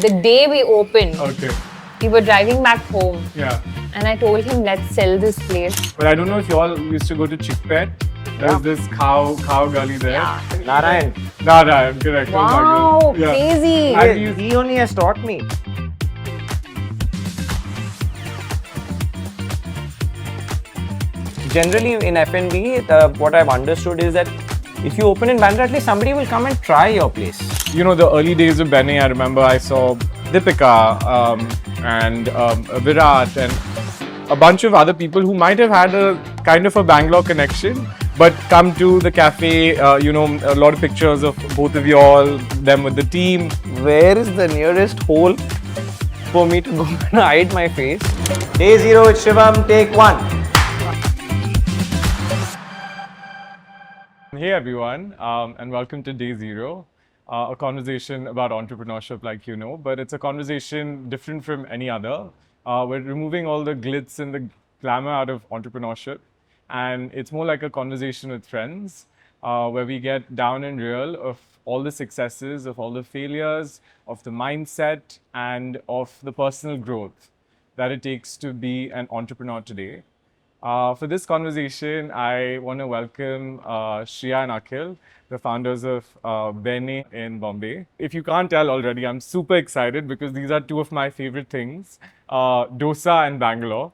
the day we opened, Okay. we were driving back home. Yeah. And I told him, let's sell this place. But I don't know if you all used to go to 𝗕𝗶𝘁. There's this cow gully there. Yeah. Narayan. Narayan, correct. Oh my Wow, God. Yeah. crazy. And He only has taught me. Generally in F&B, what I've understood is that if you open in Bandra, at least somebody will come and try your place. You know, the early days of Benne, I remember I saw 𝗕𝗵𝗀 and Virat and a bunch of other people who might have had a kind of a Bangalore connection, but come to the cafe, a lot of pictures of both of you all, them with the team. Where is the nearest hole for me to go and hide my face? Day 0 with Shivam, take 1. Hey everyone, and welcome to Day 0, a conversation about entrepreneurship like you know, but it's a conversation different from any other. We're removing all the glitz and the glamour out of entrepreneurship, and it's more like a conversation with friends, where we get down and real of all the successes, of all the failures, of the mindset, and of the personal growth that it takes to be an entrepreneur today. For this conversation, I want to welcome Shriya and Akhil, the founders of Benne in Bombay. If you can't tell already, I'm super excited because these are two of my favorite things, dosa and Bangalore.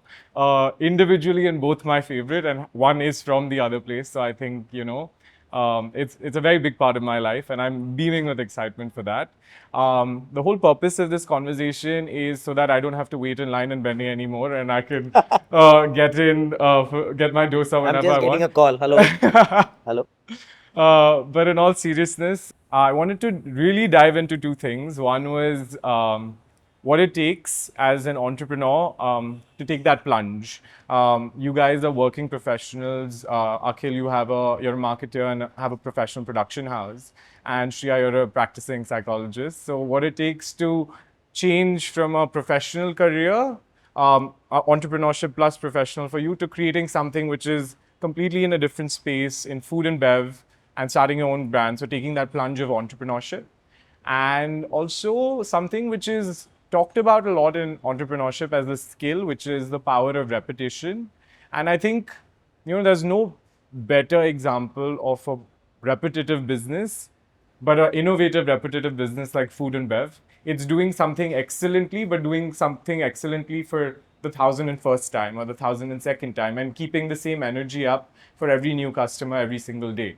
Individually and both my favorite, and one is from the other place. So I think, it's a very big part of my life, and I'm beaming with excitement for that. The whole purpose of this conversation is so that I don't have to wait in line in Benne anymore, and I can get my dosa whenever I'm just I getting want. a call. Hello. Hello. But in all seriousness, I wanted to really dive into two things. One was what it takes as an entrepreneur to take that plunge. You guys are working professionals. Akhil, you're a marketer and have a professional production house. And Shriya, you're a practicing psychologist. So what it takes to change from a professional career, entrepreneurship plus professional for you, to creating something which is completely in a different space in food and bev and starting your own brand. So taking that plunge of entrepreneurship. And also something which is talked about a lot in entrepreneurship as a skill, which is the power of repetition. And I think, there's no better example of a repetitive business, but an innovative repetitive business like food and bev. It's doing something excellently, but doing something excellently for the 1,001st time or the 1,002nd time, and keeping the same energy up for every new customer every single day.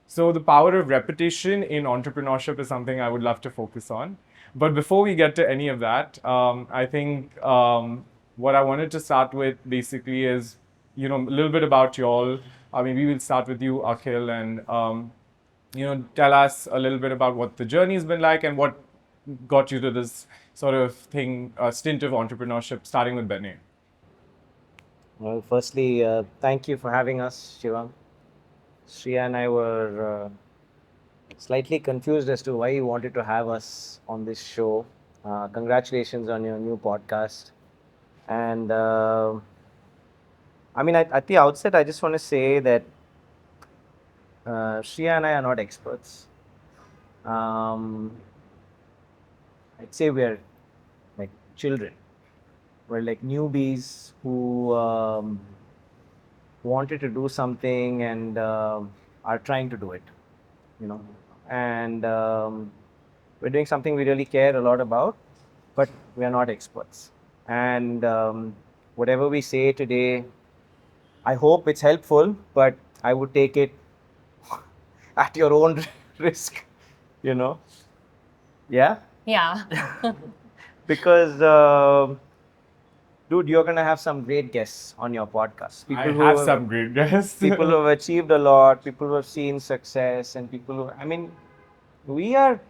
So the power of repetition in entrepreneurship is something I would love to focus on. But before we get to any of that, I think what I wanted to start with basically is, a little bit about y'all. Maybe we'll start with you, Akhil, and tell us a little bit about what the journey's been like and what got you to this sort of thing, stint of entrepreneurship, starting with Benne. Well, firstly, thank you for having us, Shivam. Shriya and I were slightly confused as to why you wanted to have us on this show. Congratulations on your new podcast. And at the outset, I just want to say that Shriya and I are not experts. I'd say we're like children. We're like newbies who wanted to do something and are trying to do it, And we're doing something we really care a lot about, but we are not experts. And whatever we say today, I hope it's helpful, but I would take it at your own risk, Yeah? Yeah. Because, dude, you're going to have some great guests on your podcast. I have some great guests. People who have achieved a lot, people who have seen success, and people who, we are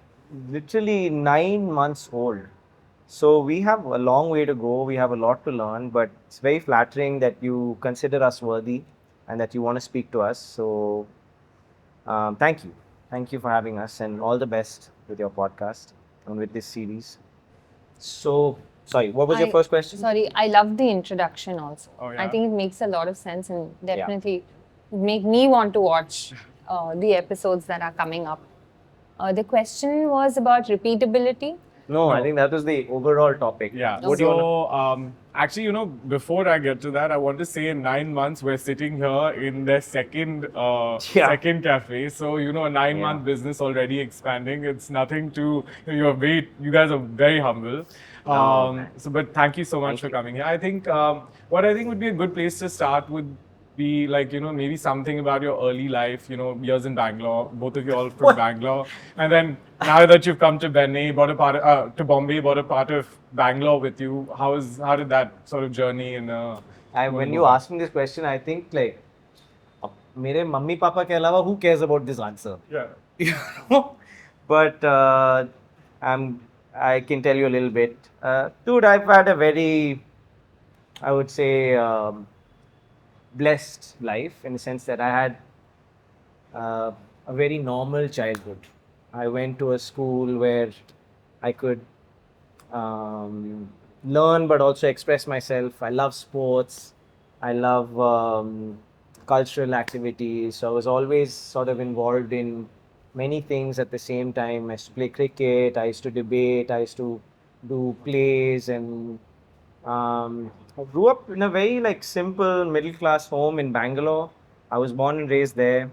literally 9 months old. So we have a long way to go. We have a lot to learn, but it's very flattering that you consider us worthy and that you want to speak to us. So thank you. Thank you for having us, and all the best with your podcast and with this series. So, sorry, what was your first question? Sorry, I love the introduction also. Oh, yeah? I think it makes a lot of sense and definitely make me want to watch the episodes that are coming up. The question was about repeatability. No, I think that was the overall topic. Yeah. What do you want Actually, before I get to that, I want to say in 9 months we're sitting here in their second Yeah. second cafe. So a 9-month Yeah. business already expanding. It's nothing to you guys are very humble. Oh, man. But thank you so much Thank for you. coming here. I think what I think would be a good place to start would be like maybe something about your early life, years in Bangalore, both of you all from What? Bangalore, and then now that you've come to Benne, bought a part to Bombay, bought a part of Bangalore with you. How did that sort of journey in When you ask me this question, I think like, मेरे mummy papa के अलावा who cares about this answer? Yeah. You know? But I can tell you a little bit. Dude, I've had a very, I would say, blessed life in the sense that I had a very normal childhood. I went to a school where I could learn but also express myself. I love sports. I love cultural activities. So I was always sort of involved in many things at the same time. I used to play cricket. I used to debate. I used to do plays, and I grew up in a very like simple middle class home in Bangalore. I was born and raised there.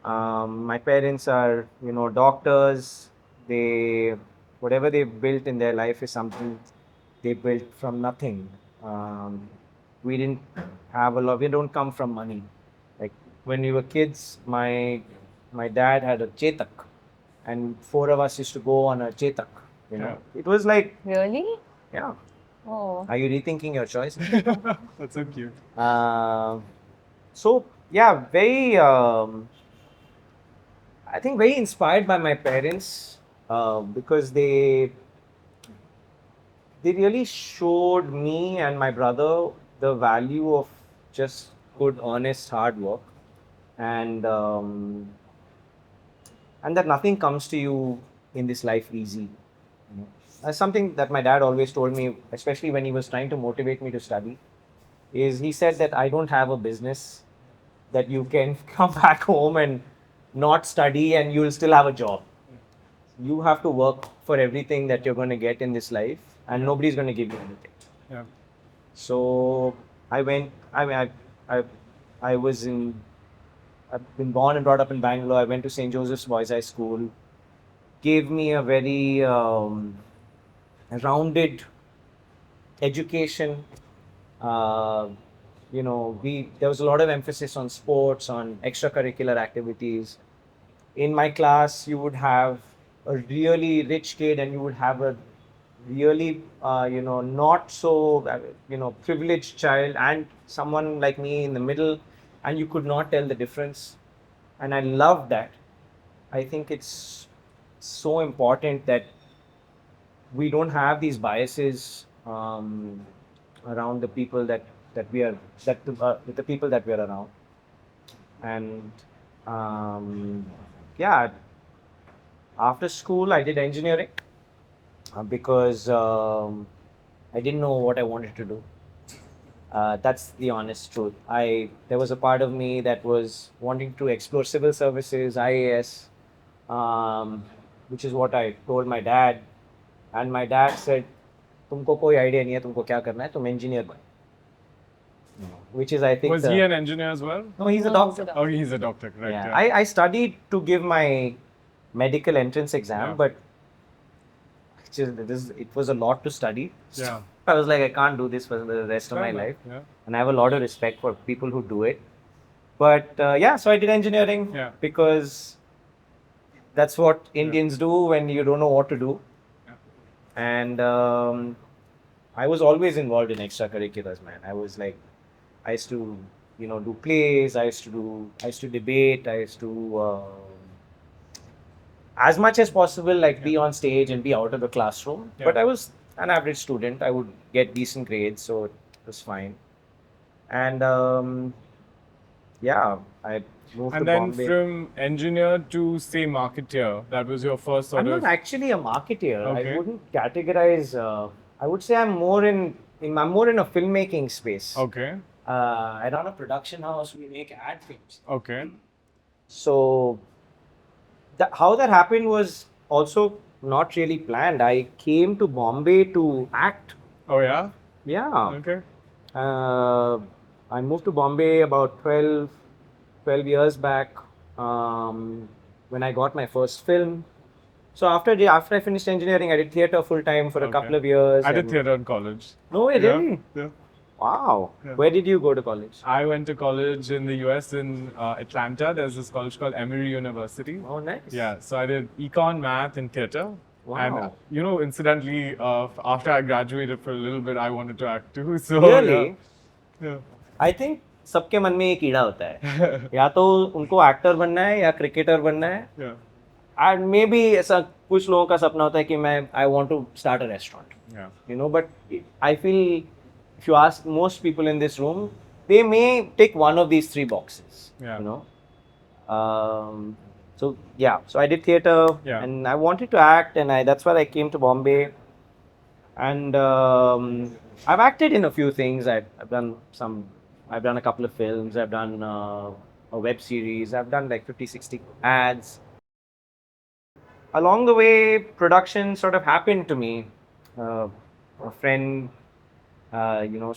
My parents are, doctors. Whatever they built in their life is something they built from nothing. We didn't have a lot. We don't come from money. Like when we were kids, my dad had a Chetak, and 4 of us used to go on a Chetak. Yeah. It was like, Really? yeah. Oh. Are you rethinking your choice? That's so cute. So yeah, very. I think very inspired by my parents because they really showed me and my brother the value of just good, honest, hard work, and that nothing comes to you in this life easy. That's something that my dad always told me, especially when he was trying to motivate me to study. Is he said that I don't have a business that you can come back home and not study and you'll still have a job. You have to work for everything that you're going to get in this life, and nobody's going to give you anything. Yeah. So I went. I was in. I've been born and brought up in Bangalore. I went to St. Joseph's Boys High School. Gave me a very rounded education. There was a lot of emphasis on sports, on extracurricular activities. In my class, you would have a really rich kid, and you would have a really, not so, privileged child, and someone like me in the middle, and you could not tell the difference. And I love that. I think it's so important that we don't have these biases around the people with the people that we are around. And after school I did engineering because I didn't know what I wanted to do. That's the honest truth. There was a part of me that was wanting to explore civil services, IAS, which is what I told my dad. And my dad said, तुमको कोई idea नहीं है तुमको क्या करना है, तुम engineer बनो. Which is, I think. Was he an engineer as well? No, he's a No, doctor. Oh, he's a doctor, right? Yeah. I studied to give my medical entrance exam, Yeah. but it was a lot to study. Yeah. I was like, I can't do this for the rest of my life. Yeah. And I have a lot of respect for people who do it. But so I did engineering because that's what Indians do when you don't know what to do. Yeah. And I was always involved in extracurriculars, man. I used to, do plays. I used to debate. I used to, as much as possible, be on stage and be out of the classroom. Yeah. But I was an average student. I would get decent grades, so it was fine. And I moved to And then Bombay. from engineer to say marketeer, that was your first sort I'm of. not actually a marketeer. Okay. I wouldn't categorize. I would say I'm more in a filmmaking space. Okay. I run a production house. We make ad films. Okay. So how that happened was also not really planned. I came to Bombay to act. Oh yeah. Yeah. Okay. I moved to Bombay about 12 years back when I got my first film. So after I finished engineering, I did theatre full time for a couple of years. I did and- theatre in college. No way, Yeah, really? yeah. Wow. Yeah. Where did you go to college? I went to college in the US in Atlanta. There's this college called Emory University. Oh, nice. Yeah, so I did econ, math, and theatre. Wow. And incidentally, after I graduated for a little bit, I wanted to act too. So Really? yeah. I think सबके मन में एक कीड़ा होता है या तो उनको एक्टर बनना है या क्रिकेटर बनना है Yeah. एंड मे बी ऐसा कुछ लोगों का सपना होता है कि मैं I want to start a restaurant Yeah. you know, but I feel if you ask most people in this room, they may tick one of these 3 boxes. Yeah. You know, so yeah, so I did theatre, Yeah. and I wanted to act, and that's why I came to Bombay, and I've acted in a few things. I've done a couple of films. I've done a web series. I've done like 50-60 ads. Along the way, production sort of happened to me. A friend,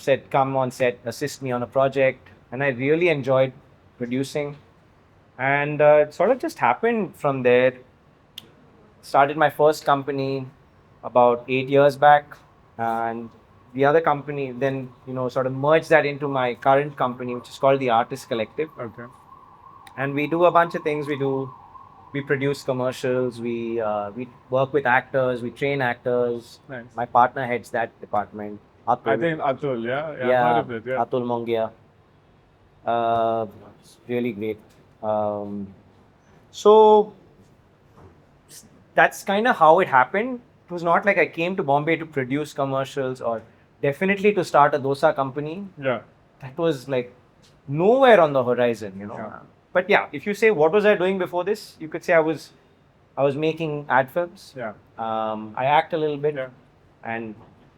said, "Come on set, assist me on a project," and I really enjoyed producing. And it sort of just happened from there. Started my first company about 8 years back, and the other company then sort of merged that into my current company, which is called the Artist Collective. Okay. And we do a bunch of things. We produce commercials. We work with actors. We train actors. Nice. My partner heads that department. Atul. I think Atul, yeah, I've heard of it, yeah. Atul Mongia. It's really great. So that's kind of how it happened. It was not like I came to Bombay to produce commercials or definitely to start a dosa company. Yeah. That was like nowhere on the horizon, Yeah. But yeah, if you say what was I doing before this, you could say I was making ad films. Yeah. I act a little bit, Yeah. and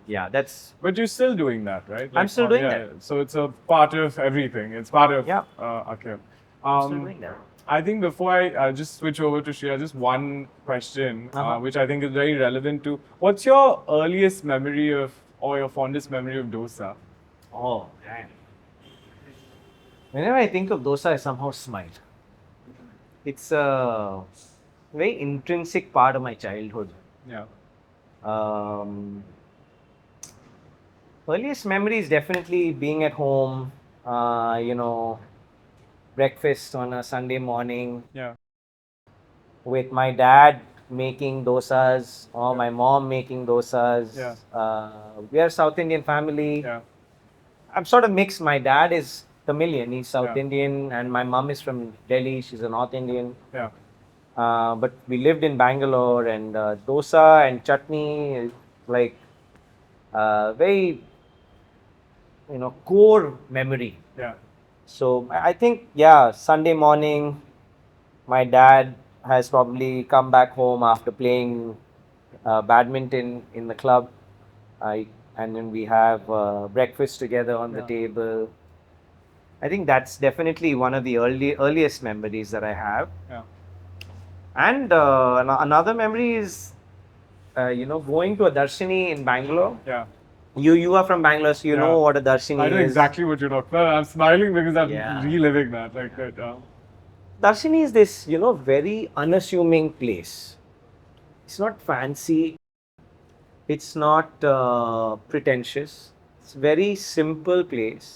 yeah, that's But you're still doing that, right? I'm still doing that. So it's a part of everything. It's part of Yeah. Akhil. I'm still doing that. I think before I just switch over to Shriya, just one question, which I think is very relevant to what's your earliest memory of, or your fondest memory of dosa? Oh man! Whenever I think of dosa, I somehow smile. It's a very intrinsic part of my childhood. Yeah. Earliest memory is definitely being at home, breakfast on a Sunday morning Yeah. with my dad making dosas or my mom making dosas. Yeah. We are a South Indian family. Yeah. I'm sort of mixed. My dad is Tamilian, he's South Yeah. Indian, and my mom is from Delhi, she's a North Indian. Yeah. But we lived in Bangalore, and dosa and chutney is like very, core memory. Yeah. So I think, yeah, Sunday morning, my dad has probably come back home after playing badminton in the club, and then we have breakfast together on the table. I think that's definitely one of the earliest memories that I have. Yeah. And another memory is, going to a darshini in Bangalore. Yeah. You are from Bangalore, so you Yeah. know what a darshini I know is. exactly what you're talking about. I'm smiling because I'm Yeah. reliving that. Like that. Darshini is this, very unassuming place. It's not fancy. It's not pretentious. It's a very simple place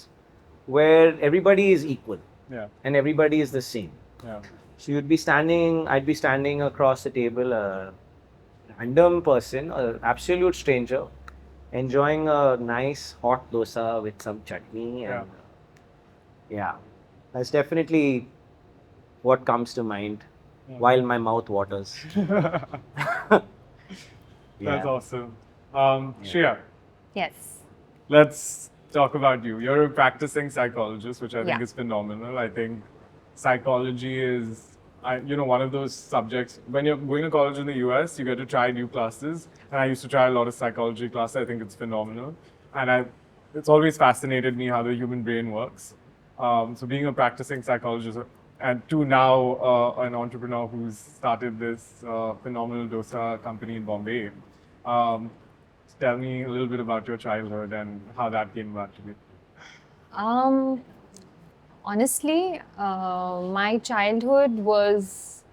where everybody is equal Yeah. and everybody is the same. Yeah. So I'd be standing across the table, a random person, an absolute stranger, enjoying a nice hot dosa with some chutney. And yeah, that's definitely what comes to mind while my mouth waters. That's awesome. Shriya, Yes. let's talk about you. You're a practicing psychologist, which I think Yeah. is phenomenal. I think psychology is, one of those subjects. When you're going to college in the US, you get to try new classes. And I used to try a lot of psychology classes. I think it's phenomenal. And it's always fascinated me how the human brain works. So being a practicing psychologist, and to now an entrepreneur who's started this phenomenal dosa company in Bombay. Tell me a little bit about your childhood and how that came about to be. Honestly, my childhood was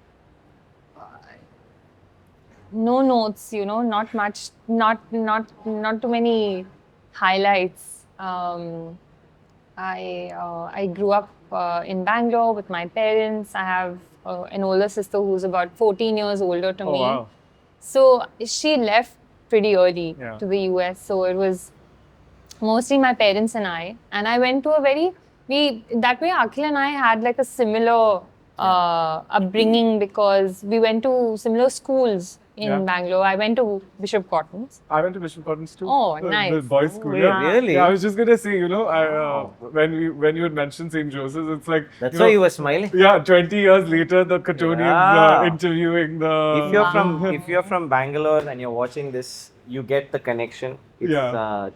no notes, not much, not too many highlights. I grew up in Bangalore with my parents. I have an older sister who's about 14 years older to me. Wow. So she left pretty early Yeah. to the US. So it was mostly my parents and I. And I went to that way Akhil and I had like a similar upbringing because we went to similar schools in Bangalore. I went to Bishop Cotton's. I went to 𝗕𝗵𝗃 too. Oh, The nice. boys' school. Wait, Yeah. really? Yeah, I was just gonna say, when you had mentioned St. Joseph's, it's like That's why you were smiling. Yeah, 20 years later, the 𝗕𝗃𝗵𝗀s Yeah. interviewing the. If you're from Bangalore and you're watching this, you get the connection. It's, Yeah.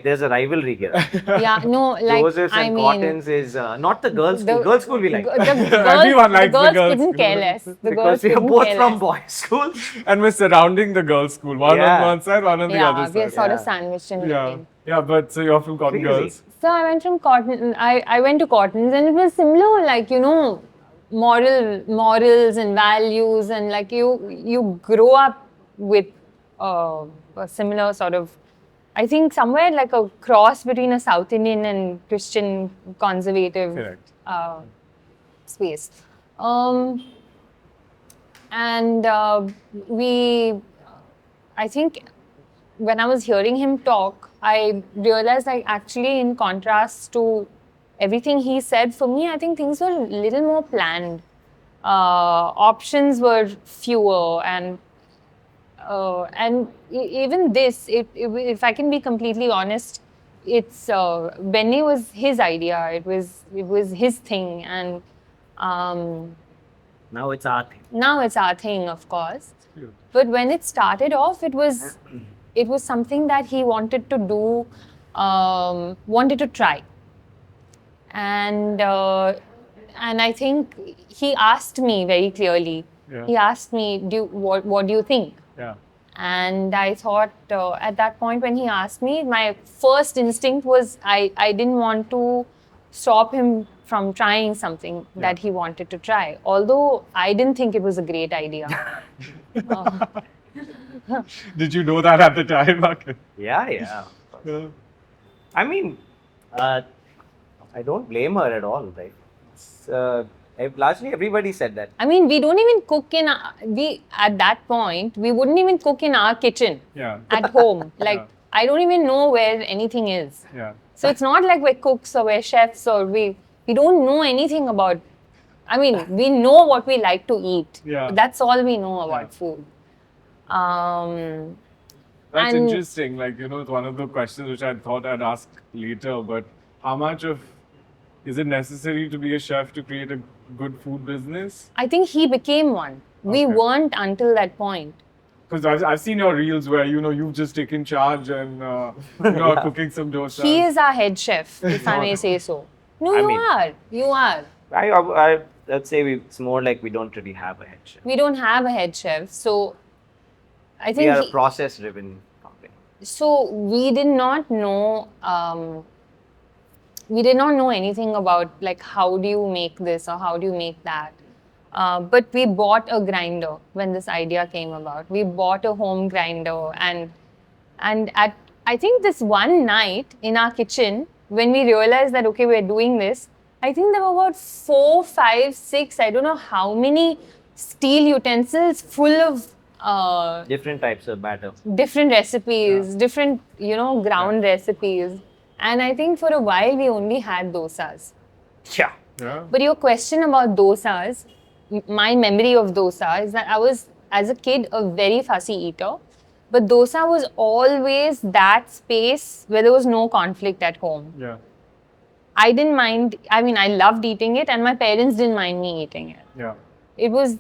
There's a rivalry here. Yeah, no, like, Joseph's I and mean, Cotton's is not the girls' school. Girls' school we like. Everyone likes the girls' couldn't school. care less. The Because girls we are couldn't both care from less. boys' school. And we're surrounding the girls' school. One Yeah. on one side, one on the other Yeah, we are side. sort of Yeah. sandwiched in Yeah. between. Yeah, but so you're from Cotton Crazy. Girls. So I went from Cotton. I went to Cotton's, and it was similar, like, morals and values, and like you grow up with a similar sort of, I think somewhere like a cross between a South Indian and Christian conservative Correct. space. And I think when I was hearing him talk, I realized, like, actually in contrast to everything he said, for me, I think things were a little more planned. Options were fewer, and even this, if I can be completely honest, it's Benne was his idea. It was his thing, and Now it's our thing. now it's our thing, of course. Yeah. But when it started off, it was something that he wanted to do, wanted to try, and I think he asked me very clearly. Yeah. He asked me, what do you think? Yeah. And I thought at that point when he asked me, my first instinct was I didn't want to stop him from trying something that he wanted to try. Although I didn't think it was a great idea. Did you know that at the time, Akhil? Yeah. Yeah. I mean, I don't blame her at all, right? It's, largely everybody said that. I mean, we don't even cook at that point, we wouldn't even cook in our kitchen Yeah. at home. Like, Yeah. I don't even know where anything is. Yeah. So it's not like we're cooks or we're chefs, or we don't know anything about, I mean, we know what we like to eat. Yeah. That's all we know about Yeah. food. That's And- interesting. Like, it's one of the questions which I thought I'd ask later, but how much is it necessary to be a chef to create a good food business? I think he became one. We Okay. weren't until that point. Because I've seen your reels where, you've just taken charge and, are cooking some dosa. He is our head chef, if I may say so. No, I you mean- are. You are. I'd say it's more like we don't really have a head chef. We don't have a head chef. So I We think are a process-driven company. so we did not know anything about, like, how do you make this or how do you make that. But we bought a grinder when this idea came about. We bought a home grinder, and at, I think, this one night in our kitchen, when we realized that, okay, we're doing this, I think there were about 4, 5, 6, I don't know how many steel utensils full of Different types of batter. different recipes, different, ground recipes. And I think for a while we only had dosas. Yeah. Yeah. But your question about dosas, my memory of dosa is that I was, as a kid, a very fussy eater. But dosa was always that space where there was no conflict at home. Yeah. I didn't mind, I mean, I loved eating it, and my parents didn't mind me eating it. Yeah. It was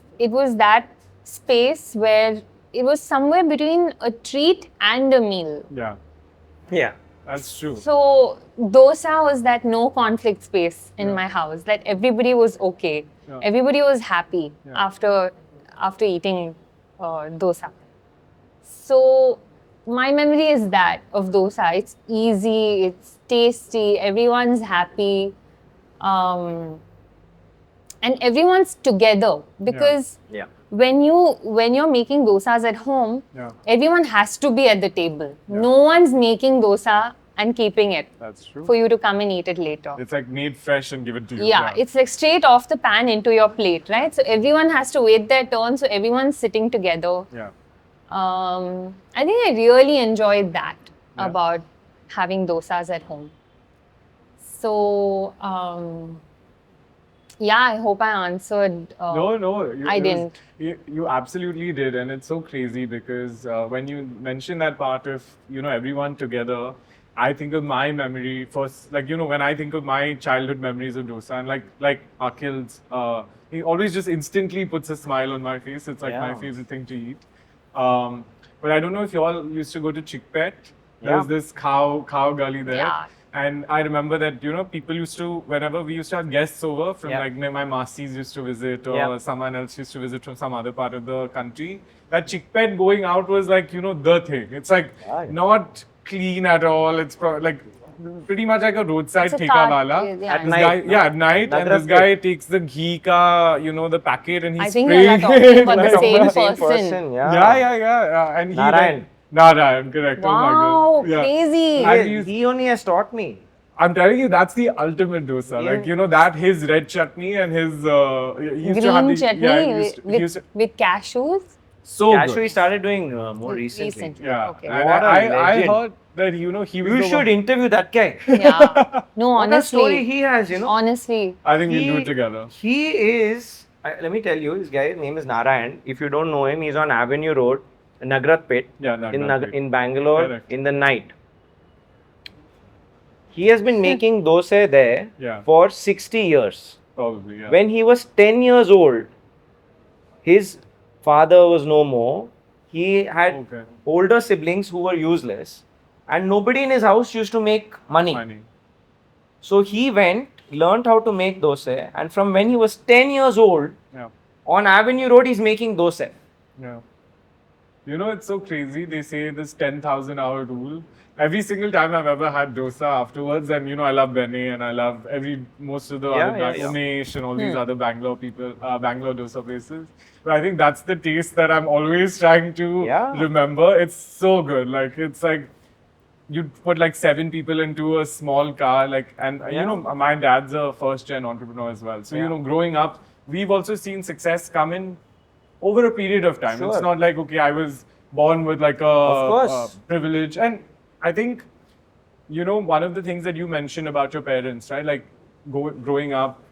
that space where it was somewhere between a treat and a meal. Yeah. Yeah. That's true. So dosa was that no conflict space in my house. That everybody was okay. Yeah. Everybody was happy Yeah. after eating dosa. So my memory is that of dosa. It's easy. It's tasty. Everyone's happy. And everyone's together because Yeah. when you're making dosas at home, Yeah. everyone has to be at the table. No one's making dosa and keeping it That's true. for you to come and eat it later. It's like made fresh and given to you. Yeah, it's like straight off the pan into your plate, right? So everyone has to wait their turn. So everyone's sitting together. Yeah. I think I really enjoyed that about having dosas at home. So yeah, I hope I answered. No, I didn't. You absolutely did, and it's so crazy because when you mention that part of everyone together, I think of my memory first. Like when I think of my childhood memories of dosa, and like Akhil's, he always just instantly puts a smile on my face. It's like my favorite thing to eat. But I don't know if you all used to go to 𝗕𝗶𝘁𝗵. There was this cow gully there. Yeah. And I remember that, people used to, whenever we used to have guests over from like my Masis used to visit or someone else used to visit from some other part of the country, that 𝗕𝗶𝘁𝗵 going out was like, the thing. It's like not clean at all. It's like pretty much like a roadside It's a theka cart, wala. yeah. At night. At night. And this guy takes the ghee ka, the packet and he's I think spraying you're talking about the like same person. Yeah. And he Narayan, correct. Wow, Oh my God. crazy. And He only has taught me. I'm telling you, that's the ultimate dosa. Like, that his red chutney and his he used to have Green the, chutney he used to, with cashews. so Actually, he good. started doing more recently. Yeah. Okay. And What a I legend. heard that he was You the should one. interview that guy. Yeah. No, What a story honestly. he has, Honestly. I think we'll do it together. He is, let me tell you, this guy's name is Narayan. If you don't know him, he's on Avenue Road, Nagratpet, Yeah, Nagratpet. in Bangalore, Correct. in the night. He has been making dosa there Yeah. for 60 years. Probably, yeah. When he was 10 years old, his father was no more. He had Okay. older siblings who were useless, and nobody in his house used to make money. Money. So he went, learned how to make dosa, and from when he was 10 years old, Yeah. on Avenue Road, he's making dosa. Yeah. It's so crazy. They say this 10,000 hour rule. Every single time I've ever had dosa afterwards, and I love Benne and I love most of the other Umesh and all these other Bangalore people, Bangalore dosa places. But I think that's the taste that I'm always trying to remember. It's so good. Like, it's like you put like 7 people into a small car, and my dad's a first gen entrepreneur as well. So, growing up, we've also seen success come in over a period of time. Sure. It's not like, okay, I was born with like a privilege. And I think, one of the things that you mentioned about your parents, right? Like growing up,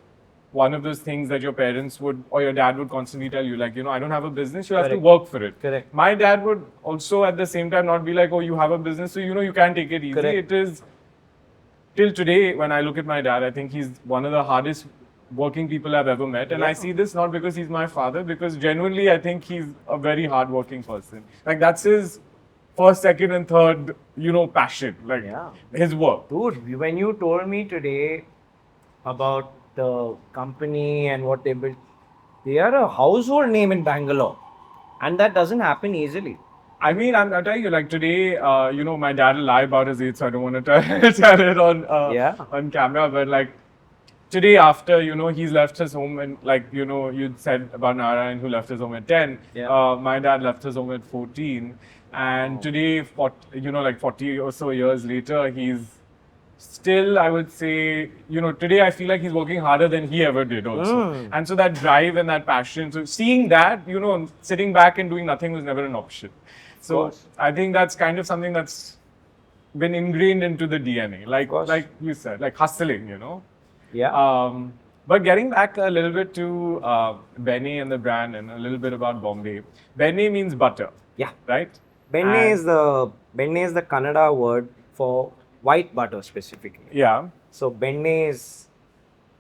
one of those things that your parents would, or your dad would constantly tell you, like, I don't have a business, you have to work for it. Correct. My dad would also at the same time not be like, oh, you have a business, so, you can take it easy. Correct. It is, till today, when I look at my dad, I think he's one of the hardest working people I've ever met. And I see this not because he's my father, because genuinely I think he's a very hardworking person. Like, that's his first, second, and third, passion, like his work. Dude, when you told me today about the company and what they built, they are a household name in Bangalore. And that doesn't happen easily. I mean, I'm telling you, like today, my dad will lie about his age, so I don't want to tell it on camera. But like today, after he's left his home, and like you said about Narayan, who left his home at 10. My dad left his home at 14, and today, 40 or so years later, he's still, I would say, today I feel like he's working harder than he ever did also. And so that drive and that passion, so seeing that, sitting back and doing nothing was never an option. So I think that's kind of something that's been ingrained into the DNA, like you said, like hustling, But getting back a little bit to Benne and the brand and a little bit about Bombay. Benne means butter. Yeah. Right? Benne is the Kannada word for white butter specifically. Yeah. So benne is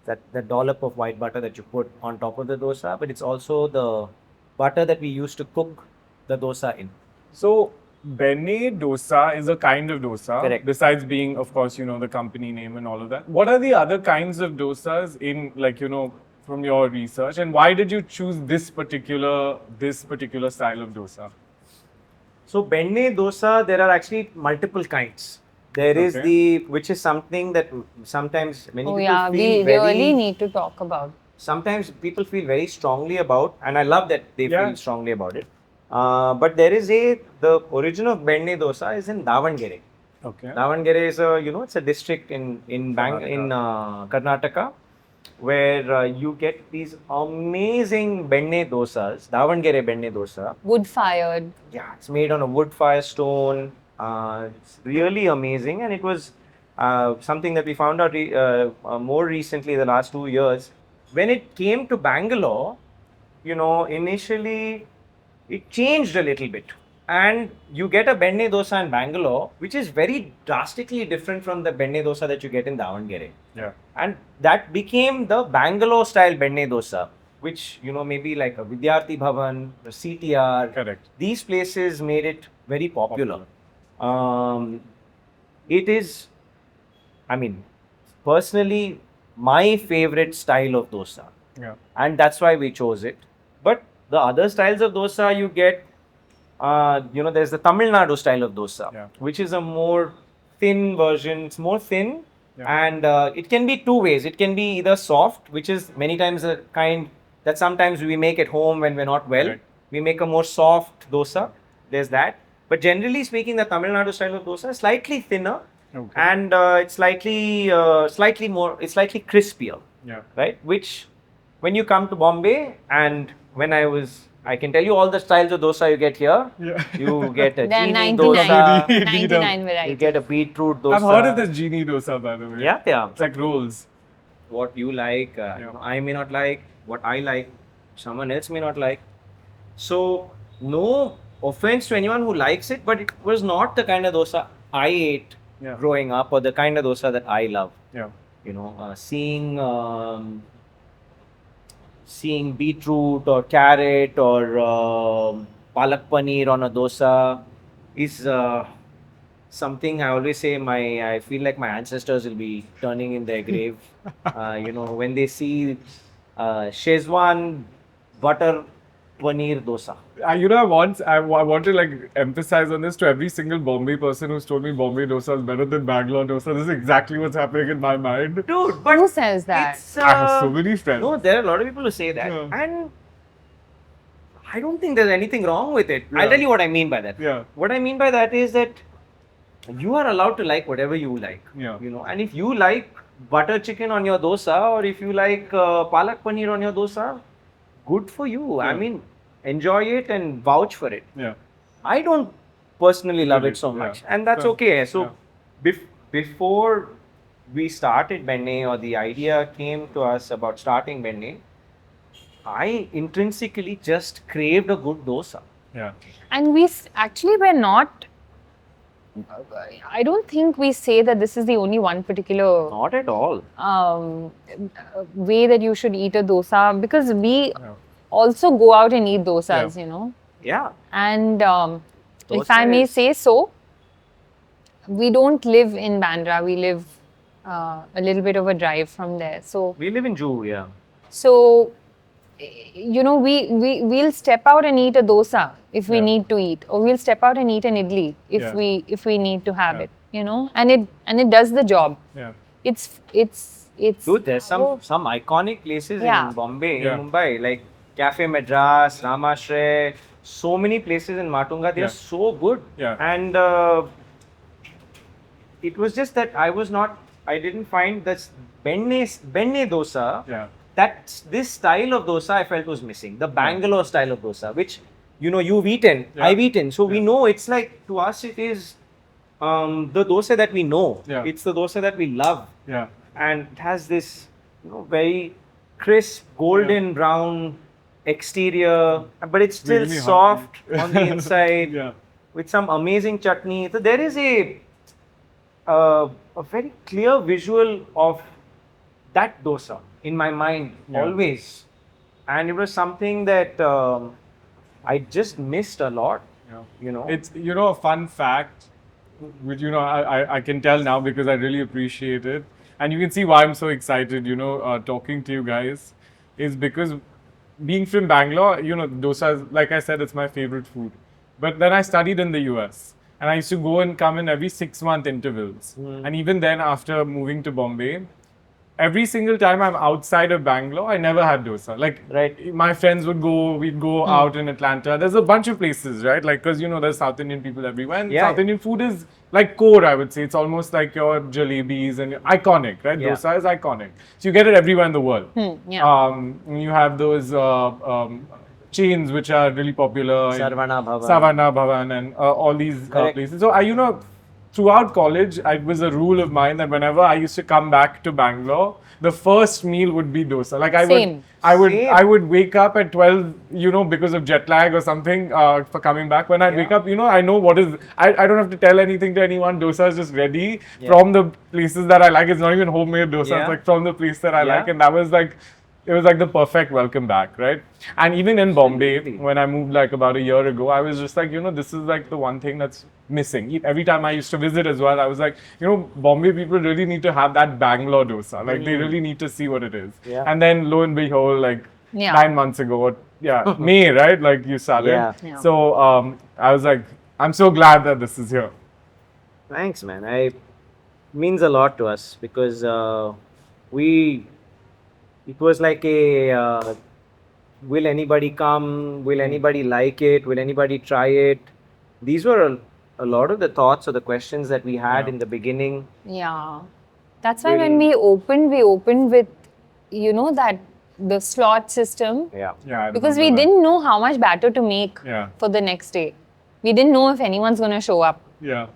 the dollop of white butter that you put on top of the dosa, but it's also the butter that we use to cook the dosa in. So Benne dosa is a kind of dosa. Correct. Besides being, of course, the company name and all of that. What are the other kinds of dosas in, like, from your research, and why did you choose this particular style of dosa? So Benne dosa, there are actually multiple kinds. There is Okay. which is something that sometimes many Oh people yeah, feel we really very. need to talk about. Sometimes people feel very strongly about, and I love that they Yeah. feel strongly about it. But there is the origin of Benne dosa is in Davangere. Okay. Davangere is it's a district in Karnataka, where you get these amazing Benne dosas, Davangere Benne dosa. Wood fired. Yeah, it's made on a wood fire stone. It's really amazing, and it was something that we found out more recently, the last 2 years. When it came to Bangalore, initially it changed a little bit. And you get a Benne dosa in Bangalore, which is very drastically different from the Benne dosa that you get in Davangere. Yeah. And that became the Bangalore style Benne dosa, which, maybe like a Vidyarthi Bhavan, a CTR. Correct. These places made it very popular. It is, personally, my favorite style of dosa. Yeah. And that's why we chose it. But the other styles of dosa you get, there's the Tamil Nadu style of dosa, Yeah. which is a more thin version. It's more thin, Yeah. and it can be two ways. It can be either soft, which is many times the kind that sometimes we make at home when we're not well. Right. We make a more soft dosa. There's that. But generally speaking, the Tamil Nadu style of dosa is slightly thinner, Okay. and it's slightly crispier, Yeah. right? Which, when you come to Bombay, and I can tell you all the styles of dosa you get here. Yeah. You get a There are genie 99, dosa, 99 you varieties. get a beetroot dosa. I've heard of this genie dosa, by the way. Yeah, yeah. It's like rolls. What you like, I may not like. What I like, someone else may not like. So, no offense to anyone who likes it, but it was not the kind of dosa I ate Yeah. growing up, or the kind of dosa that I love. Yeah. Seeing beetroot or carrot or palak paneer on a dosa is something I always say. I feel like my ancestors will be turning in their grave. When they see Szechuan butter paneer dosa. I want to like emphasize on this to every single Bombay person who's told me Bombay dosa is better than Bangalore dosa. This is exactly what's happening in my mind. Dude, but Who says that? it's, I have so many friends. No, there are a lot of people who say that, Yeah. and I don't think there's anything wrong with it. Yeah. I'll tell you what I mean by that. Yeah. What I mean by that is that you are allowed to like whatever you like. Yeah. And if you like butter chicken on your dosa, or if you like palak paneer on your dosa, good for you. I Yeah. mean, enjoy it and vouch for it. Yeah. I don't personally love Really? it so Yeah. much, and that's So, okay. So, yeah. before we started Benne, or the idea came to us about starting Benne, I intrinsically just craved a good dosa. Yeah. And actually we're not. I don't think we say that this is the only one particular Not at all. way that you should eat a dosa, because we Yeah. also go out and eat dosas, Yeah. Yeah. And if Dosa I may is- say so, we don't live in Bandra. We live a little bit of a drive from there. So We live in Juhu, yeah. we'll step out and eat a dosa if we Yeah. need to eat, or we'll step out and eat an idli if Yeah. we need to have Yeah. it. And it does the job. Yeah. It's Dude, there's some iconic places Yeah. in Bombay, Yeah. in Mumbai, like Cafe Madras, Ramashrey, so many places in Matunga. They're Yeah. so good. Yeah. And it was just that I didn't find this Benne dosa. Yeah. This style of dosa I felt was missing. The Bangalore style of dosa, which you've eaten, Yeah. I've eaten. So we Yeah. know it's like, to us it is the dosa that we know. Yeah. It's the dosa that we love. Yeah. And it has this very crisp golden brown exterior, but it's still Really soft hungry. on the inside Yeah. with some amazing chutney. So there is a very clear visual of that dosa in my mind Yeah. always, and it was something that I just missed a lot. You know, It's, a fun fact, which, I can tell now because I really appreciate it. And you can see why I'm so excited, talking to you guys, is because being from Bangalore, dosa, like I said, it's my favorite food. But then I studied in the US and I used to go and come in every 6-month intervals. And even then, after moving to Bombay, every single time I'm outside of Bangalore, I never had dosa. Like, Right. my friends we'd go out in Atlanta. There's a bunch of places, right? Like, because, there's South Indian people everywhere. And Yeah. South Indian food is like core, I would say. It's almost like your jalebis and iconic, right? Yeah. Dosa is iconic. So you get it everywhere in the world. Yeah. You have those chains which are really popular. 𝗕𝗵𝗵𝗆. And all these Correct. places. So throughout college, it was a rule of mine that whenever I used to come back to Bangalore, the first meal would be dosa. Like Same. Same. I would wake up at 12, because of jet lag or something for coming back. When I wake up, I know what is. I don't have to tell anything to anyone. Dosa is just ready from the places that I like. It's not even homemade dosa. Yeah. It's like from the place that I Yeah. like, and that was like. It was like the perfect welcome back, right? And even in Bombay, Absolutely. when I moved like about a year ago, I was just like, this is like the one thing that's missing. Every time I used to visit as well, I was like, Bombay people really need to have that Bangalore dosa. Like they really need to see what it is. Yeah. And then lo and behold, like Yeah. 9 months ago, May, right? Like you started. Yeah. So I was like, I'm so glad that this is here. Thanks, man. It means a lot to us because it was like will anybody come? Will anybody like it? Will anybody try it? These were a lot of the thoughts or the questions that we had in the beginning. Yeah. That's why when we opened with, that the slot system. Yeah. Yeah. I Because we remember that. didn't know how much batter to make Yeah. for the next day. We didn't know if anyone's going to show up. Yeah.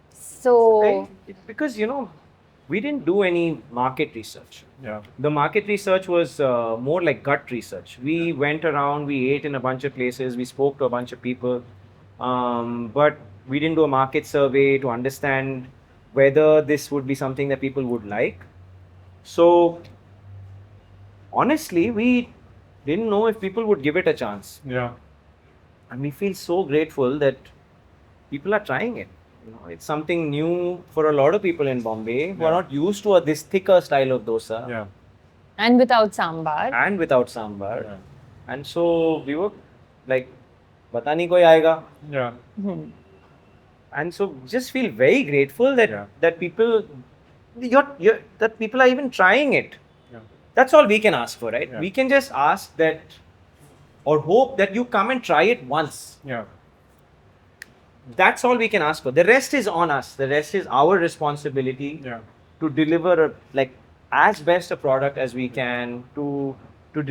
So, Because, we didn't do any market research. Yeah. The market research was more like gut research. We went around, we ate in a bunch of places, we spoke to a bunch of people, but we didn't do a market survey to understand whether this would be something that people would like. So, honestly, we didn't know if people would give it a chance. Yeah. And we feel so grateful that people are trying it. It's something new for a lot of people in Bombay who are not used to this thicker style of dosa. Yeah. and without sambar. And without sambar. Yeah. And so we were like, "Bata nahi koi aayega." Yeah. And so just feel very grateful that Yeah. that people, that people are even trying it. Yeah. That's all we can ask for, right? Yeah. We can just ask that, or hope that you come and try it once. Yeah. That's all we can ask for. The rest is on us. The rest is our responsibility. Yeah. To deliver as best a product as we can, to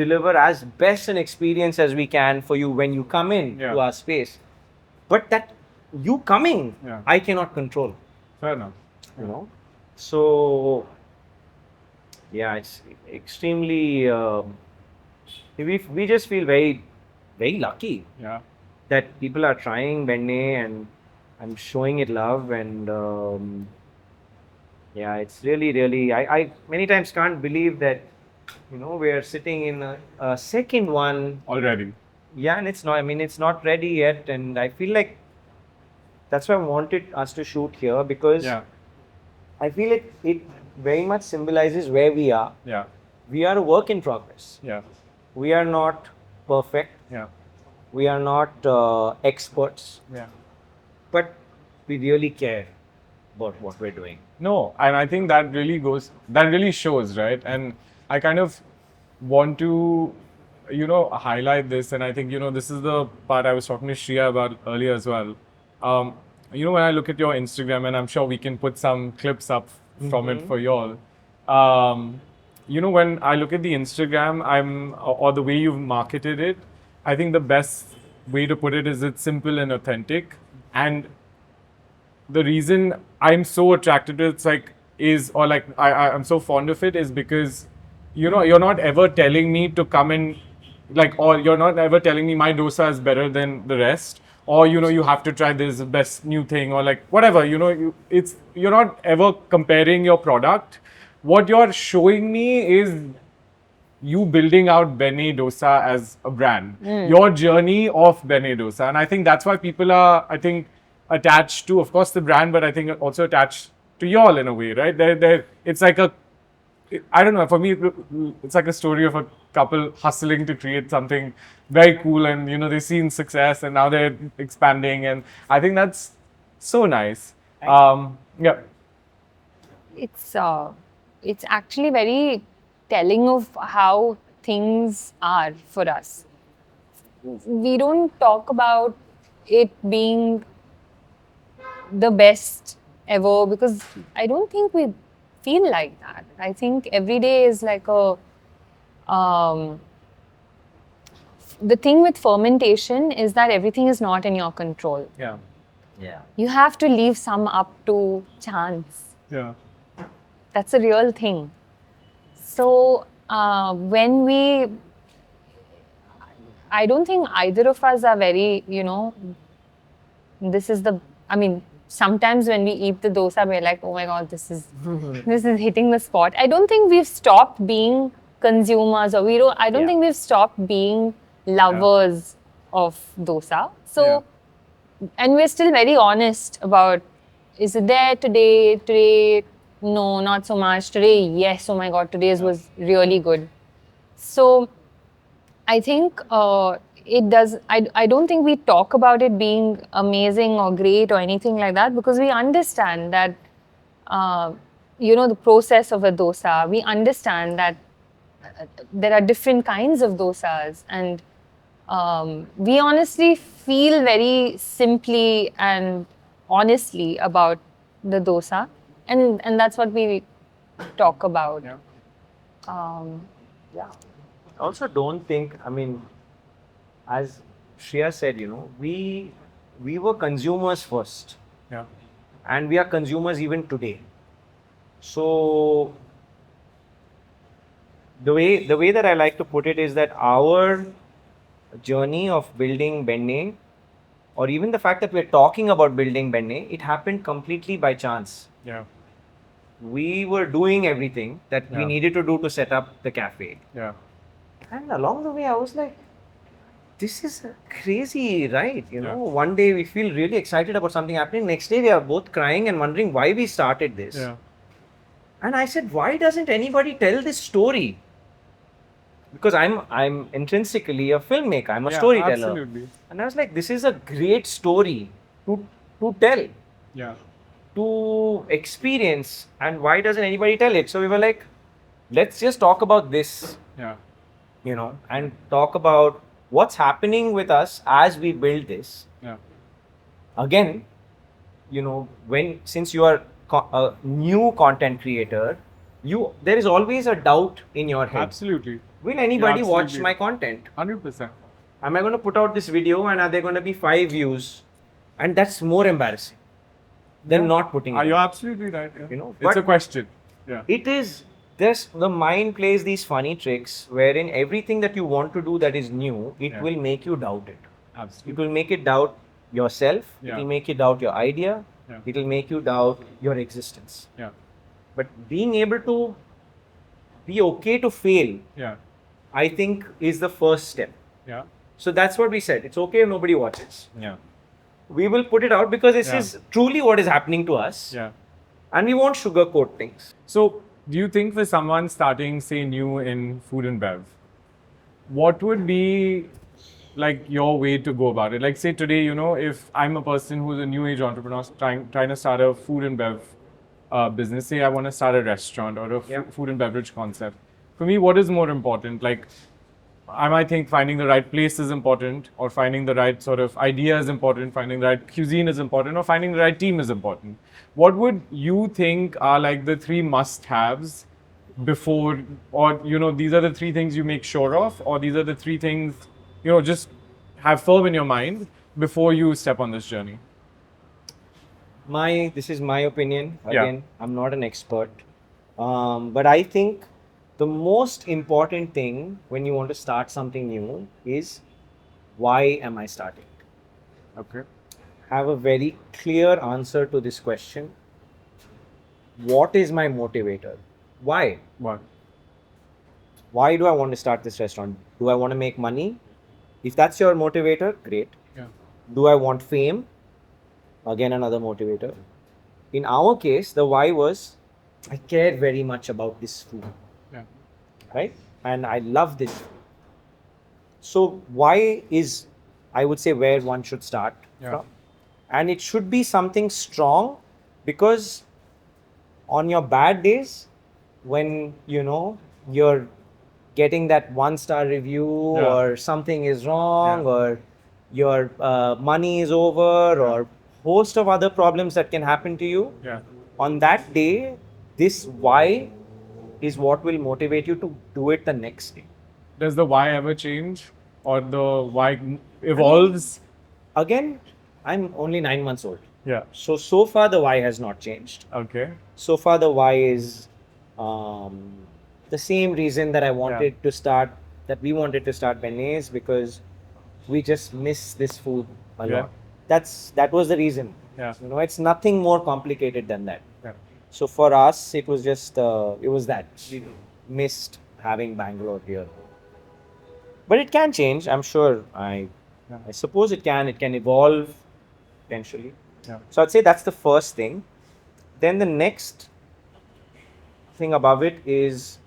deliver as best an experience as we can for you when you come in Yeah. to our space. But that you coming, Yeah. I cannot control. Fair enough. So yeah, it's extremely. We just feel very, very lucky Yeah. that people are trying Benne and I'm showing it love and yeah, it's really, really, I many times can't believe that, we are sitting in a second one. Already. Yeah, and it's not ready yet. And I feel like that's why I wanted us to shoot here because Yeah. I feel it very much symbolizes where we are. Yeah. We are a work in progress. Yeah. We are not perfect. Yeah. We are not experts. Yeah. But we really care about what we're doing. No, and I think that really shows, right? And I kind of want to, highlight this. And I think, this is the part I was talking to Shriya about earlier as well. When I look at your Instagram, and I'm sure we can put some clips up from it for y'all. When I look at the Instagram, or the way you've marketed it, I think the best way to put it is it's simple and authentic. And the reason I'm so attracted to it, I'm so fond of it is because, you're not ever telling me to come and or you're not ever telling me my dosa is better than the rest, or, you have to try this best new thing or whatever, you're not ever comparing your product. What you're showing me is you building out Benne Dosa as a brand, your journey of Benne Dosa. And I think that's why people are, I think, attached to, of course, the brand, but I think also attached to y'all in a way, right? It's like I don't know, for me, it's like a story of a couple hustling to create something very cool, and they've seen success and now they're expanding, and I think that's so nice. Yeah. It's actually very telling of how things are for us. We don't talk about it being the best ever because I don't think we feel like that. I think every day is like the thing with fermentation is that everything is not in your control. Yeah. Yeah. You have to leave some up to chance. Yeah. That's a real thing. So when I don't think either of us are very, sometimes when we eat the dosa, we're like, oh my God, this is hitting the spot. I don't think we've stopped being consumers, or I don't think we've stopped being lovers of dosa. So, and we're still very honest about, is it there today? Today, no, not so much. Today, yes, oh my God, today's was really good. So, I think I don't think we talk about it being amazing or great or anything like that because we understand that, the process of a dosa. We understand that there are different kinds of dosas, and we honestly feel very simply and honestly about the dosa, and that's what we talk about. Also, don't think, as Shriya said, we were consumers first. Yeah. And we are consumers even today. So the way that I like to put it is that our journey of building Benne, or even the fact that we're talking about building Benne, it happened completely by chance. Yeah. We were doing everything that we needed to do to set up the cafe. Yeah. And along the way, I was like, this is crazy, right? One day we feel really excited about something happening. Next day, we are both crying and wondering why we started this. Yeah. And I said, why doesn't anybody tell this story? Because I'm intrinsically a filmmaker. I'm a storyteller. Absolutely. And I was like, this is a great story to tell. Yeah. To experience, and why doesn't anybody tell it? So we were like, let's just talk about this. Yeah. And talk about what's happening with us as we build this. Yeah. Again, since you are a new content creator, there is always a doubt in your head. Absolutely. Will anybody watch absolutely. my content? 100%. Am I going to put out this video and are there going to be 5 views? And that's more embarrassing than not putting it You're out. absolutely right. Yeah. It's but a question. Yeah. It is, the mind plays these funny tricks wherein everything that you want to do that is new, it will make you doubt it. Absolutely. It will make it doubt yourself. Yeah. It will make you doubt your idea. Yeah. It will make you doubt your existence. Yeah. But being able to be okay to fail, Yeah. I think, is the first step. Yeah. So that's what we said. It's okay if nobody watches. Yeah. We will put it out because this is truly what is happening to us. Yeah. And we won't sugarcoat things. So, do you think for someone starting, say, new in food and bev, what would be like your way to go about it? Like, say today, if I'm a person who's a new age entrepreneur trying to start a food and bev business, say I want to start a restaurant or a food and beverage concept. For me, what is more important? Like, I might think finding the right place is important, or finding the right sort of idea is important, finding the right cuisine is important, or finding the right team is important. What would you think are like the 3 must-haves before, or these are the 3 things you make sure of, or these are the 3 things just have firm in your mind before you step on this journey? This is my opinion. Again, I'm not an expert, but I think the most important thing when you want to start something new is, why am I starting? Okay. Have a very clear answer to this question. What is my motivator? Why? What? why do I want to start this restaurant? Do I want to make money? If that's your motivator, great. Yeah. Do I want fame? Again, another motivator. In our case, the why was, I care very much about this food, Yeah. right? And I love this food. So why is, I would say, where one should start from. And it should be something strong, because on your bad days, when you're getting that 1-star review, or something is wrong, or your money is over, or host of other problems that can happen to you, on that day, this why is what will motivate you to do it the next day. Does the why ever change, or the why evolves? Again, I'm only 9 months old. Yeah. So far the why has not changed. Okay. So far the why is the same reason that I wanted to start, that we wanted to start Benne, is because we just miss this food a lot. That was the reason. Yeah. It's nothing more complicated than that. Yeah. So for us, it was just it was that we missed having Bangalore here. But it can change, I'm sure. I suppose it can evolve potentially. Yeah. So I'd say that's the first thing. Then the next thing above it is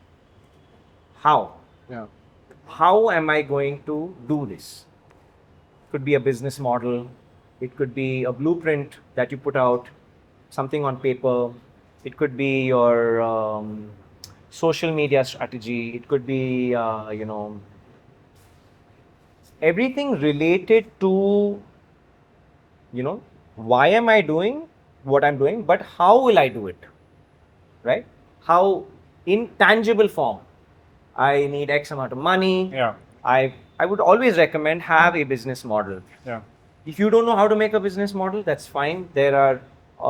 how. Yeah. How am I going to do this? Could be a business model. It could be a blueprint that you put out, something on paper. It could be your social media strategy. It could be, everything related to, why am I doing what I'm doing, but how will I do it, right? How, in tangible form. I need X amount of money. Yeah. I would always recommend have a business model. Yeah. If you don't know how to make a business model, that's fine. There are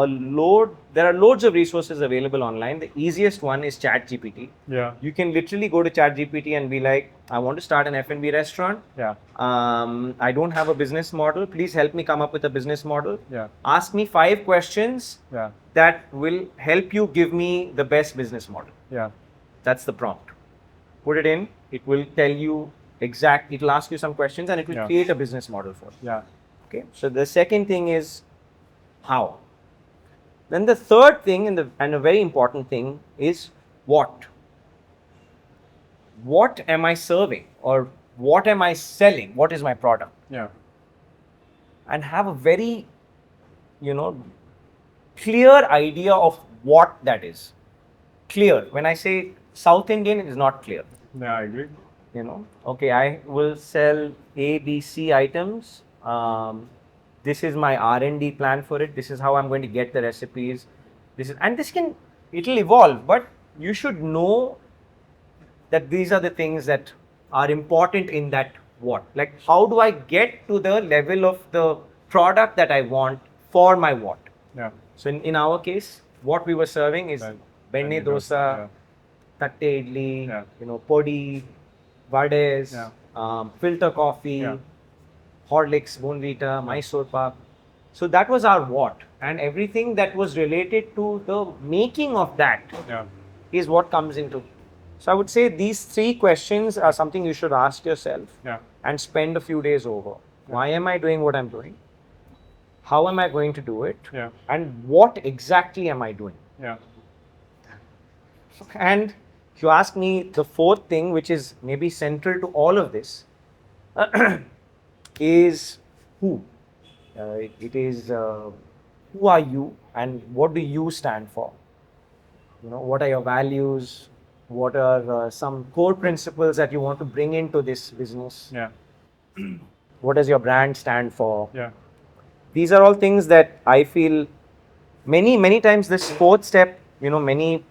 loads of resources available online. The easiest one is ChatGPT. Yeah. You can literally go to ChatGPT and be like, I want to start an F&B restaurant. Yeah. I don't have a business model. Please help me come up with a business model. Yeah. Ask me 5 questions Yeah. that will help you give me the best business model. Yeah. That's the prompt. Put it in. It will tell you it'll ask you some questions, and it will create a business model for you. Yeah. Okay. So the second thing is how. Then the third thing and a very important thing is what. What am I serving, or what am I selling? What is my product? Yeah. And have a very, clear idea of what that is. Clear. When I say South Indian, it is not clear. Yeah, I agree. Okay, I will sell A, B, C items. This is my R&D plan for it. This is how I'm going to get the recipes. It'll evolve, but you should know that these are the things that are important in that what. Like, how do I get to the level of the product that I want for my what? Yeah. So in our case, what we were serving is Benne dosa, 𝗕𝗃𝗵𝗃, 𝗕𝗶𝗁𝗃, filter coffee, Horlicks, Bournvita, Mysore Pak. So that was our what, and everything that was related to the making of that is what comes into. So I would say these 3 questions are something you should ask yourself and spend a few days over. Why am I doing what I'm doing? How am I going to do it? And what exactly am I doing? Yeah. And if you ask me, the fourth thing, which is maybe central to all of this, is who. It is who are you, and what do you stand for? What are your values? What are some core principles that you want to bring into this business? Yeah. What does your brand stand for? Yeah. These are all things that I feel many times this fourth step, many,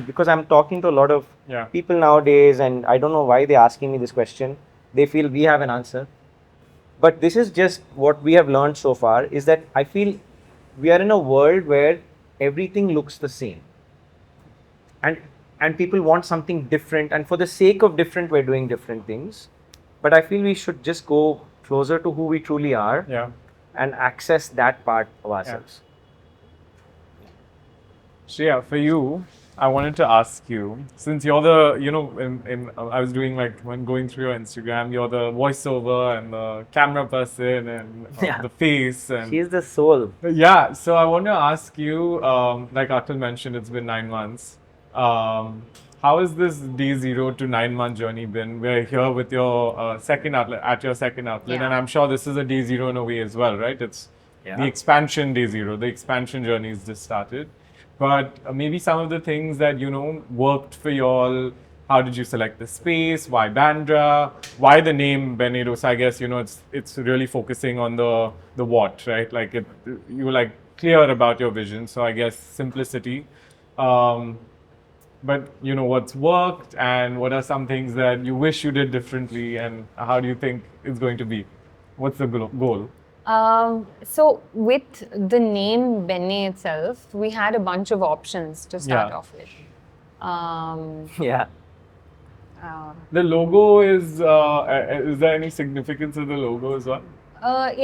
because I'm talking to a lot of people nowadays, and I don't know why they're asking me this question. They feel we have an answer. But this is just what we have learned so far, is that I feel we are in a world where everything looks the same. And people want something different, and for the sake of different, we're doing different things. But I feel we should just go closer to who we truly are and access that part of ourselves. So yeah, for you, I wanted to ask you, since you're the, I was doing like, when going through your Instagram, you're the voiceover and the camera person and Yeah. the face. And She's the soul. yeah, so I want to ask you, like Akhil mentioned, it's been 9 months. How has this day 0 to 9 month journey been? We're here with your second outlet, at your second outlet, Yeah. and I'm sure this is a day 0 in a way as well, right? It's Yeah. the expansion day 0, the expansion journey has just started. But maybe some of the things that, worked for y'all. How did you select the space? Why Bandra? Why the name Benne Dosa? I guess, it's really focusing on the what, right? Like you were like clear about your vision. So I guess simplicity. But what's worked and what are some things that you wish you did differently and how do you think it's going to be? What's the goal? So with the name Benne itself, we had a bunch of options to start Yeah. off with. Um, Yeah. The logo is there any significance of the logo as well?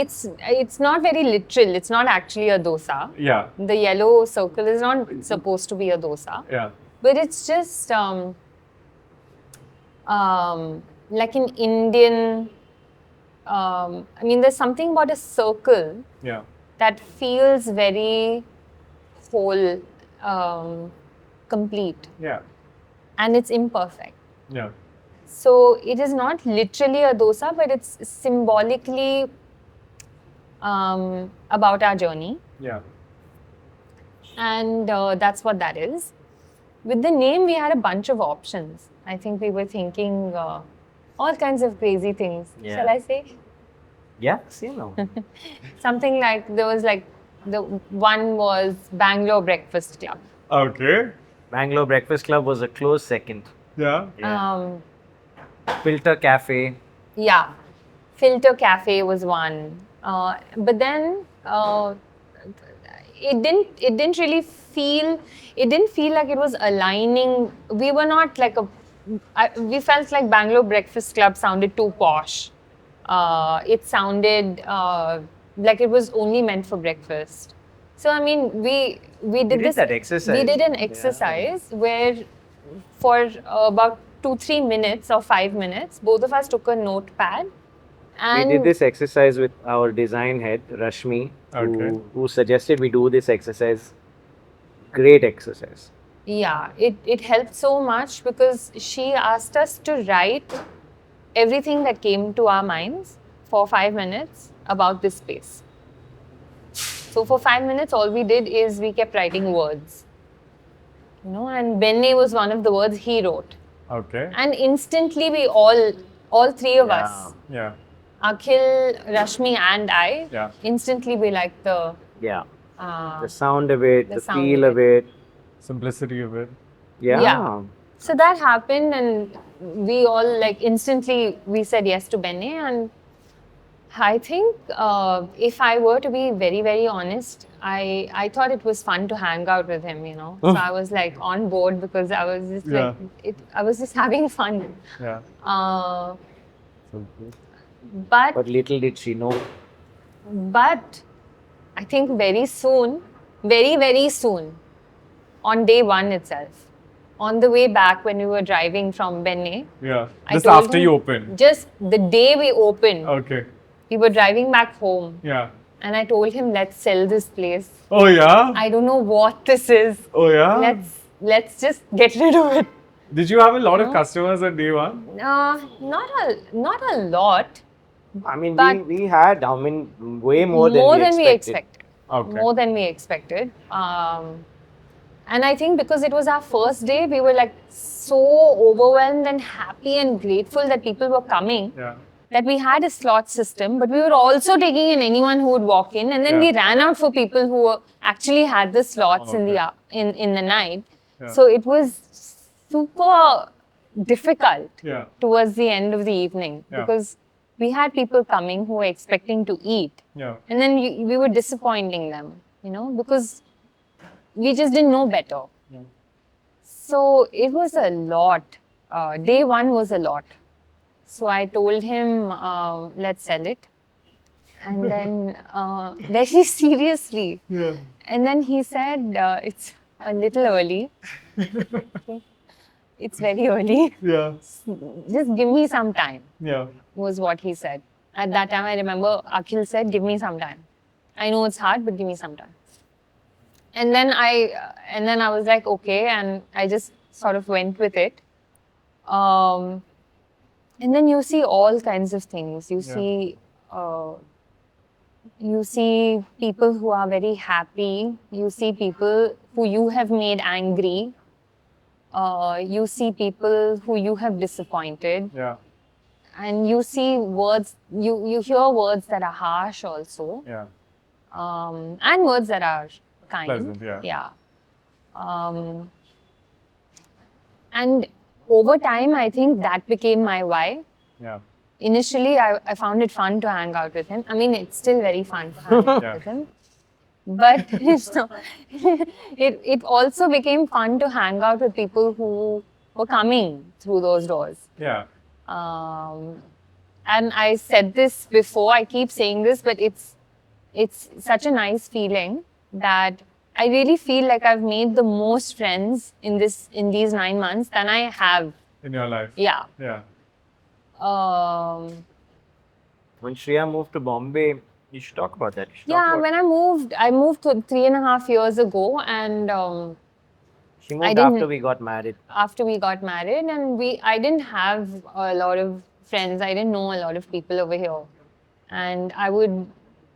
it's not very literal. It's not actually a dosa. Yeah, The yellow circle is not supposed to be a dosa, yeah, but it's just like an Indian. I mean, there's something about a circle yeah, that feels very whole, complete, yeah, and it's imperfect. yeah, So it is not literally a dosa, but it's symbolically about our journey, yeah. and that's what that is. With the name, we had a bunch of options. I think we were thinking all kinds of crazy things. Yeah. Shall I say? Yes, Something like the one was Bangalore Breakfast Club. Okay. Bangalore Breakfast Club was a close second. Yeah. Filter Cafe. Yeah, Filter Cafe was one, but then it didn't really feel. It didn't feel like it was aligning. We were not like we felt like Bangalore Breakfast Club sounded too posh. It sounded like it was only meant for breakfast. So I mean, we did that exercise. We did an exercise where for about 2-3 minutes or 5 minutes, both of us took a notepad. And We did this exercise with our design head, Rashmi, Okay. who suggested we do this exercise. Great exercise. yeah, it helped so much because she asked us to write everything that came to our minds for 5 minutes about this space. So for 5 minutes, all we did is we kept writing words. And Benne was one of the words he wrote. Okay. And instantly we all three of us, Yeah. Akhil, Rashmi and I, Yeah. instantly we liked the Yeah. uh, The sound of it, the the sound feel of of it. Simplicity of it. Yeah. So that happened, and we all instantly we said yes to Benne. And I think if I were to be very, very honest, I thought it was fun to hang out with him, So I was like on board because I was just I was just having fun. Yeah. But little did she know. I think very soon, very, very soon, on day 1 itself, on the way back when we were driving from Benne, Yeah. I Just told after him- you opened. just the day we opened, Okay. we were driving back home, Yeah. and I told him, let's sell this place. Oh yeah. I don't know what this is. Oh yeah. Let's just get rid of it. Did you have a lot of customers at day 1? Not a lot. I mean, But- we had, way more than we expected. Okay. More than we expected. And I think because it was our first day, we were so overwhelmed and happy and grateful that people were coming, Yeah. that we had a slot system, but we were also taking in anyone who would walk in, and then we ran out for people who actually had the slots in the night. Yeah. So it was super difficult Yeah. towards the end of the evening Yeah. because we had people coming who were expecting to eat, Yeah. and then we were disappointing them, because we just didn't know better. So it was a lot. Day 1 was a lot. So I told him, let's sell it. And then very seriously. Yeah. And then he said, it's a little early. It's very early. Yeah. Just give me some time, Yeah. was what he said. At that time, I remember Akhil said, give me some time. I know it's hard, but give me some time. And then I was like, okay, and I just sort of went with it. And then you see all kinds of things. You see people who are very happy. You see people who you have made angry. You see people who you have disappointed. Yeah. And you see words, you hear words that are harsh also. Yeah. And words that are kind. Pleasant, yeah. Yeah. And over time, I think that became my why. Yeah. Initially, I found it fun to hang out with him. I mean, it's still very fun to hang out Yeah. with him. But it also became fun to hang out with people who were coming through those doors. Yeah. And I said this before, I keep saying this, but it's such a nice feeling that I really feel like I've made the most friends in these 9 months than I have. In your life. Yeah. Yeah. When Shriya moved to Bombay, you should talk about that. You should talk Yeah, about- when I moved 3.5 years ago, and She I moved didn't- after we got married. after we got married, and I didn't have a lot of friends. I didn't know a lot of people over here, and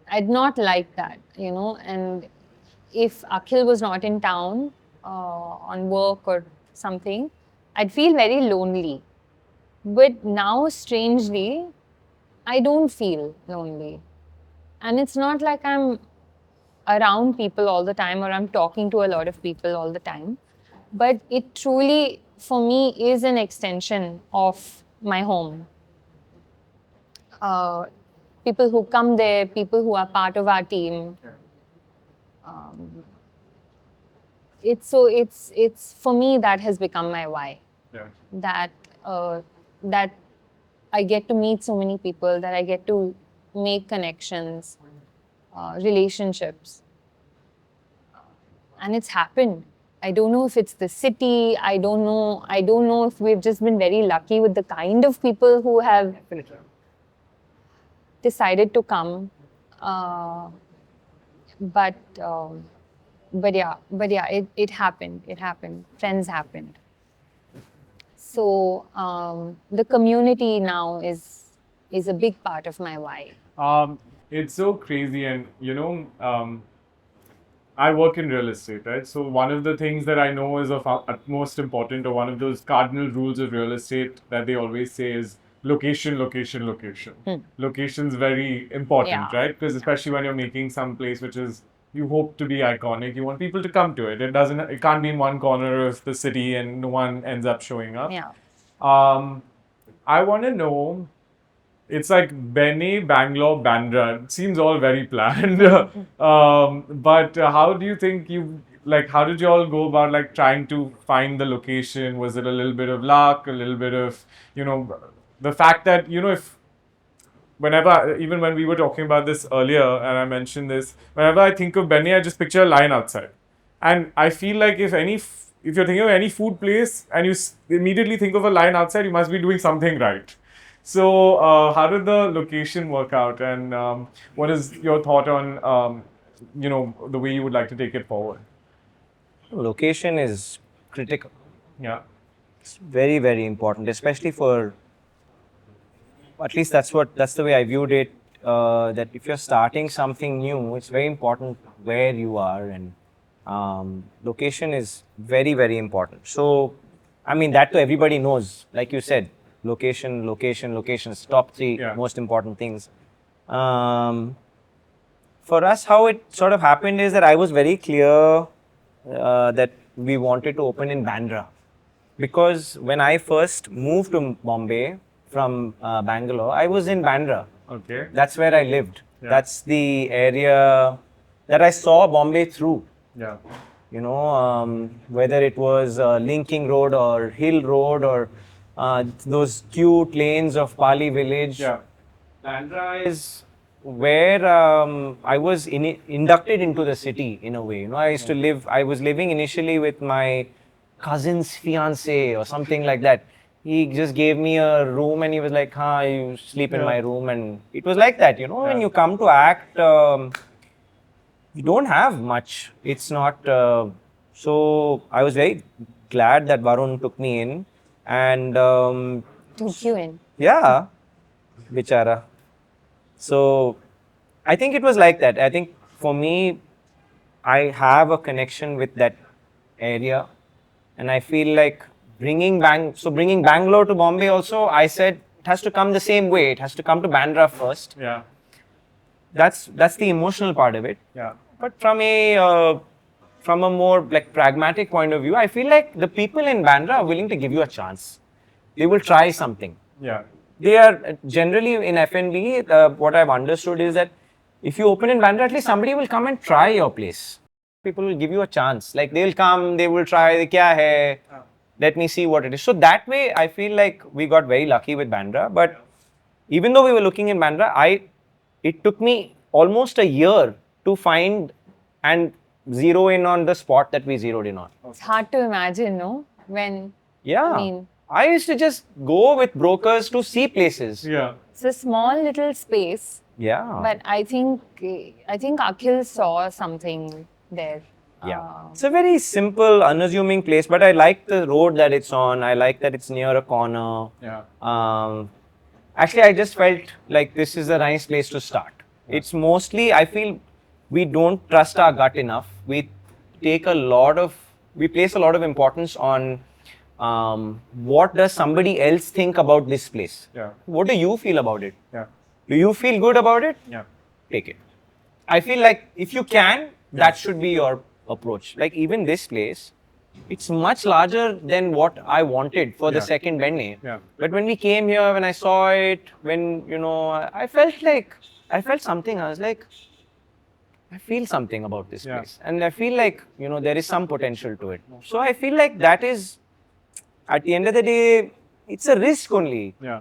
I'd not like that, you know. And if Akhil was not in town on work or something, I'd feel very lonely. But now, strangely, I don't feel lonely. And it's not like I'm around people all the time or I'm talking to a lot of people all the time. But it truly, for me, is an extension of my home. People who come there, people who are part of our team. It's for me, that has become my why. Yeah. That I get to meet so many people, that I get to make connections, relationships. And it's happened. I don't know if it's the city. I don't know if we've just been very lucky with the kind of people who have decided to come. But yeah, it happened. It happened. Friends happened. So the community now is a big part of my why. It's so crazy, and you know, I work in real estate, right? So one of the things that I know is of utmost important, or one of those cardinal rules of real estate that they always say is location, location, location. Location's very important, Yeah. right? Because especially when you're making some place which is, you hope to be iconic, you want people to come to it. It can't be in one corner of the city and no one ends up showing up. Yeah. I want to know, it's like Benne, Bangalore, Bandra. It seems all very planned. But how do you think how did you all go about like trying to find the location? Was it a little bit of luck, a little bit of, you know, the fact that, you know, even when we were talking about this earlier and I mentioned this, whenever I think of Benne, I just picture a line outside. And I feel like if you're thinking of any food place and you immediately think of a line outside, you must be doing something right. So, how did the location work out, and what is your thought on, you know, the way you would like to take it forward? Location is critical. Yeah. It's very, very important, especially for, at least that's the way I viewed it, that if you're starting something new, it's very important where you are, and location is very, very important. So, I mean, that too everybody knows, like you said, location, is top 3 Yeah. most important things. For us, how it sort of happened is that I was very clear that we wanted to open in Bandra. Because when I first moved to Bombay from Bangalore, I was in Bandra. Okay. That's where I lived. Yeah. That's the area that I saw Bombay through. Yeah. You know, whether it was Linking Road or Hill Road or those cute lanes of Pali village. Yeah. Bandra is where I was inducted into the city in a way. You know, I was living initially with my cousin's fiance or something like that. He just gave me a room and he was like, you sleep in my room. And it was like that, you know, when you come to act, you don't have much. It's not, so I was very glad that Varun took me in and Took you in. yeah, bichara. So I think it was like that. I think for me, I have a connection with that area, and I feel like bringing Bangalore to Bombay also, I said it has to come the same way. It has to come to Bandra first. Yeah. That's the emotional part of it. Yeah. But from a more like pragmatic point of view, I feel like the people in Bandra are willing to give you a chance. They will try something. Yeah. They are generally in F&B, what I've understood is that if you open in Bandra, at least somebody will come and try your place. People will give you a chance. Like they'll come, they will try, kya hai, let me see what it is. So that way, I feel like we got very lucky with Bandra. But even though we were looking in Bandra, it took me almost a year to find and zero in on the spot that we zeroed in on. It's hard to imagine, no? When, Yeah. I used to just go with brokers to see places. Yeah. it's a small little space, Yeah. but I think Akhil saw something there. Yeah. It's a very simple, unassuming place, but I like the road that it's on. I like that it's near a corner. Yeah. Actually, I just felt like this is a nice place to start. It's mostly, I feel, we don't trust our gut enough. We place a lot of importance on what does somebody else think about this place? Yeah. What do you feel about it? Yeah. Do you feel good about it? Yeah. Take it. I feel like if you can, that should be your approach. Like even this place, it's much larger than what I wanted for the second Benne. Yeah. But when we came here, when I saw it, I felt something. I was like, I feel something about this place. And I feel like, there is some potential to it. So I feel like that is, at the end of the day, it's a risk only. Yeah.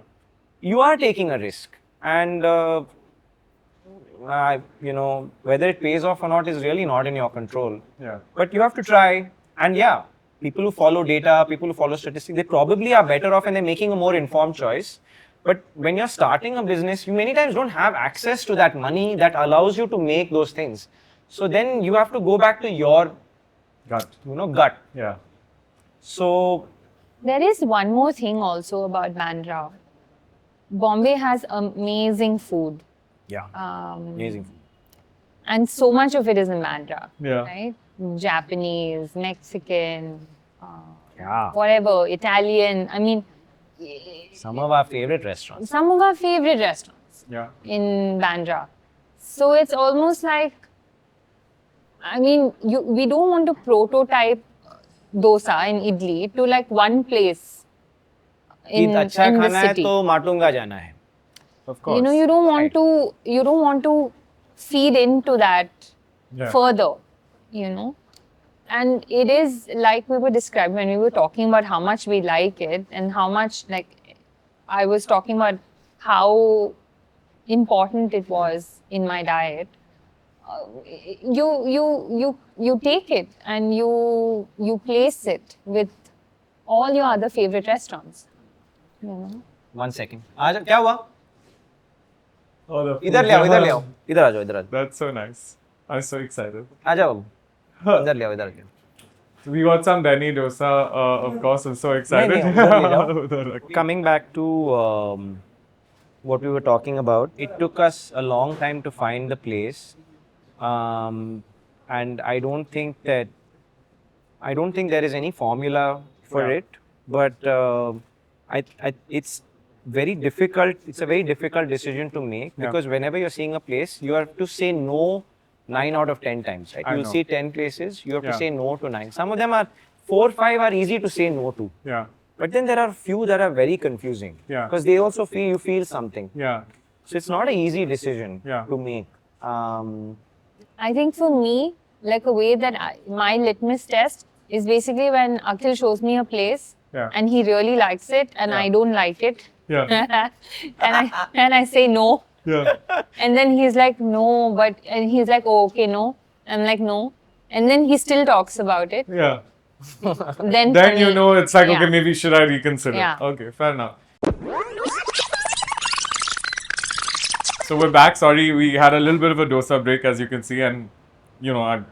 You are taking a risk. And, whether it pays off or not is really not in your control. Yeah. But you have to try. And yeah, people who follow data, people who follow statistics, they probably are better off and they're making a more informed choice. But when you're starting a business, you many times don't have access to that money that allows you to make those things. So then you have to go back to your Gut. gut. Yeah. So There is one more thing also about Bandra. Bombay has amazing food. yeah, amazing. And so much of it is in Bandra. Yeah. Right? Japanese, Mexican, Yeah. whatever, Italian. I mean, Some of our favorite restaurants. some of our favorite restaurants Yeah. in Bandra. So it's almost like, we don't want to prototype dosa and idli to like one place in the अच्छा खाना है city. तो माटुंगा जाना है. Of course. You don't want to feed into that Yeah. further, And it is like we were describing when we were talking about how much we like it and how much, like, I was talking about how important it was in my diet. You take it and you place it with all your other favorite restaurants. 1 second. आजा क्या हुआ? Oh, the इधर ले आओ, इधर ले आओ, इधर आ जाओ, इधर आ जाओ. That's so nice. I'm so excited. आ जाओ बाबू. इधर ले आओ, इधर ले आओ. We got some Benne dosa, of course. I'm so excited. नहीं, उधर ले जाओ. Coming back to what we were talking about, it took us a long time to find the place, and I don't think there is any formula for it, but it's very difficult. It's a very difficult decision to make because whenever you're seeing a place, you have to say no 9 out of 10 times, right? You'll see 10 places, you have to say no to 9. Some of them are 4, 5 are easy to say no to. Yeah. But then there are few that are very confusing. Yeah. Because they also feel something. Yeah. So it's not an easy decision to make. I think for me, like a way that my litmus test is basically when Akhil shows me a place and he really likes it and I don't like it. Yeah. and I say no. Yeah. And then he's like, no, and he's like, oh, okay, no. I'm like, no. And then he still talks about it. Yeah. then Then you know it's like, okay, yeah. maybe should I reconsider? Yeah. Okay, fair enough. So we're back. Sorry, we had a little bit of a dosa break, as you can see, and you know,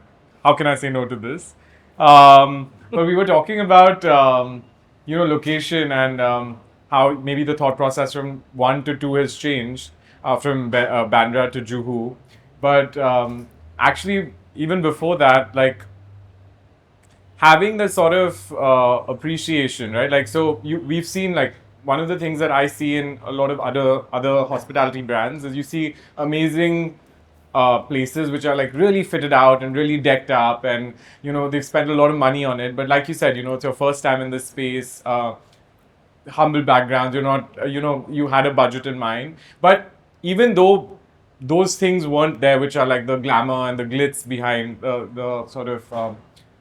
how can I say no to this? But we were talking about you know, location and how maybe the thought process from 1 to 2 has changed from Bandra to Juhu, but actually even before that, like having the sort of appreciation, right? Like, so we've seen, like, one of the things that I see in a lot of other hospitality brands is you see amazing places which are like really fitted out and really decked up, and you know, they've spent a lot of money on it. But like you said, you know, it's your first time in this space. Humble backgrounds. You're not, you know, you had a budget in mind, but even though those things weren't there, which are like the glamour and the glitz behind the sort of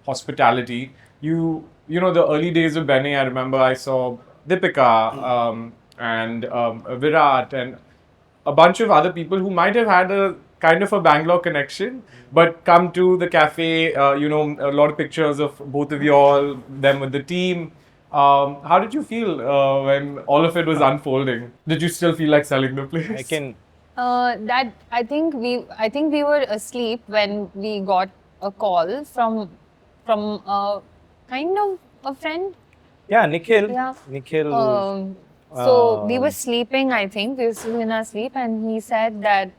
hospitality. You know, the early days of Benne, I remember I saw 𝗕cie and Virat and a bunch of other people who might have had a kind of a Bangalore connection, but come to the cafe. You know, a lot of pictures of both of you all, them with the team. How did you feel when all of it was unfolding? Did you still feel like selling the place? I can. That I think we were asleep when we got a call from a kind of a friend. Yeah, Nikhil. Yeah. Nikhil. So we were sleeping. I think we were still in our sleep, and he said that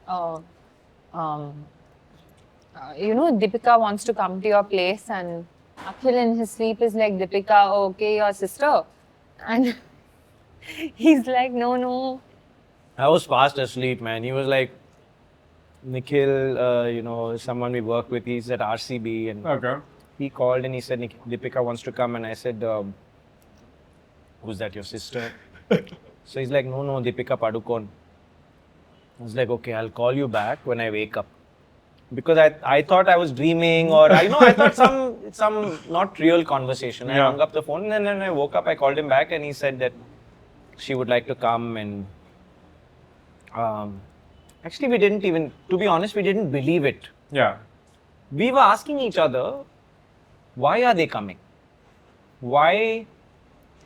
you know, 𝗕cie wants to come to your place, and Akhil in his sleep is like, 𝗕cie, okay, your sister, and he's like, no. I was fast asleep, man. He was like, Nikhil, you know, someone we work with, he's at RCB, and Okay. he called and he said, 𝗕cie wants to come, and I said, who's that, your sister? So he's like, no, 𝗕cie Padukone. I was like, okay, I'll call you back when I wake up. Because I thought I was dreaming, or I thought some not real conversation. I Yeah. hung up the phone, and then I woke up, I called him back, and he said that she would like to come, and actually we didn't even, to be honest, we didn't believe it. Yeah. We were asking each other, why are they coming? Why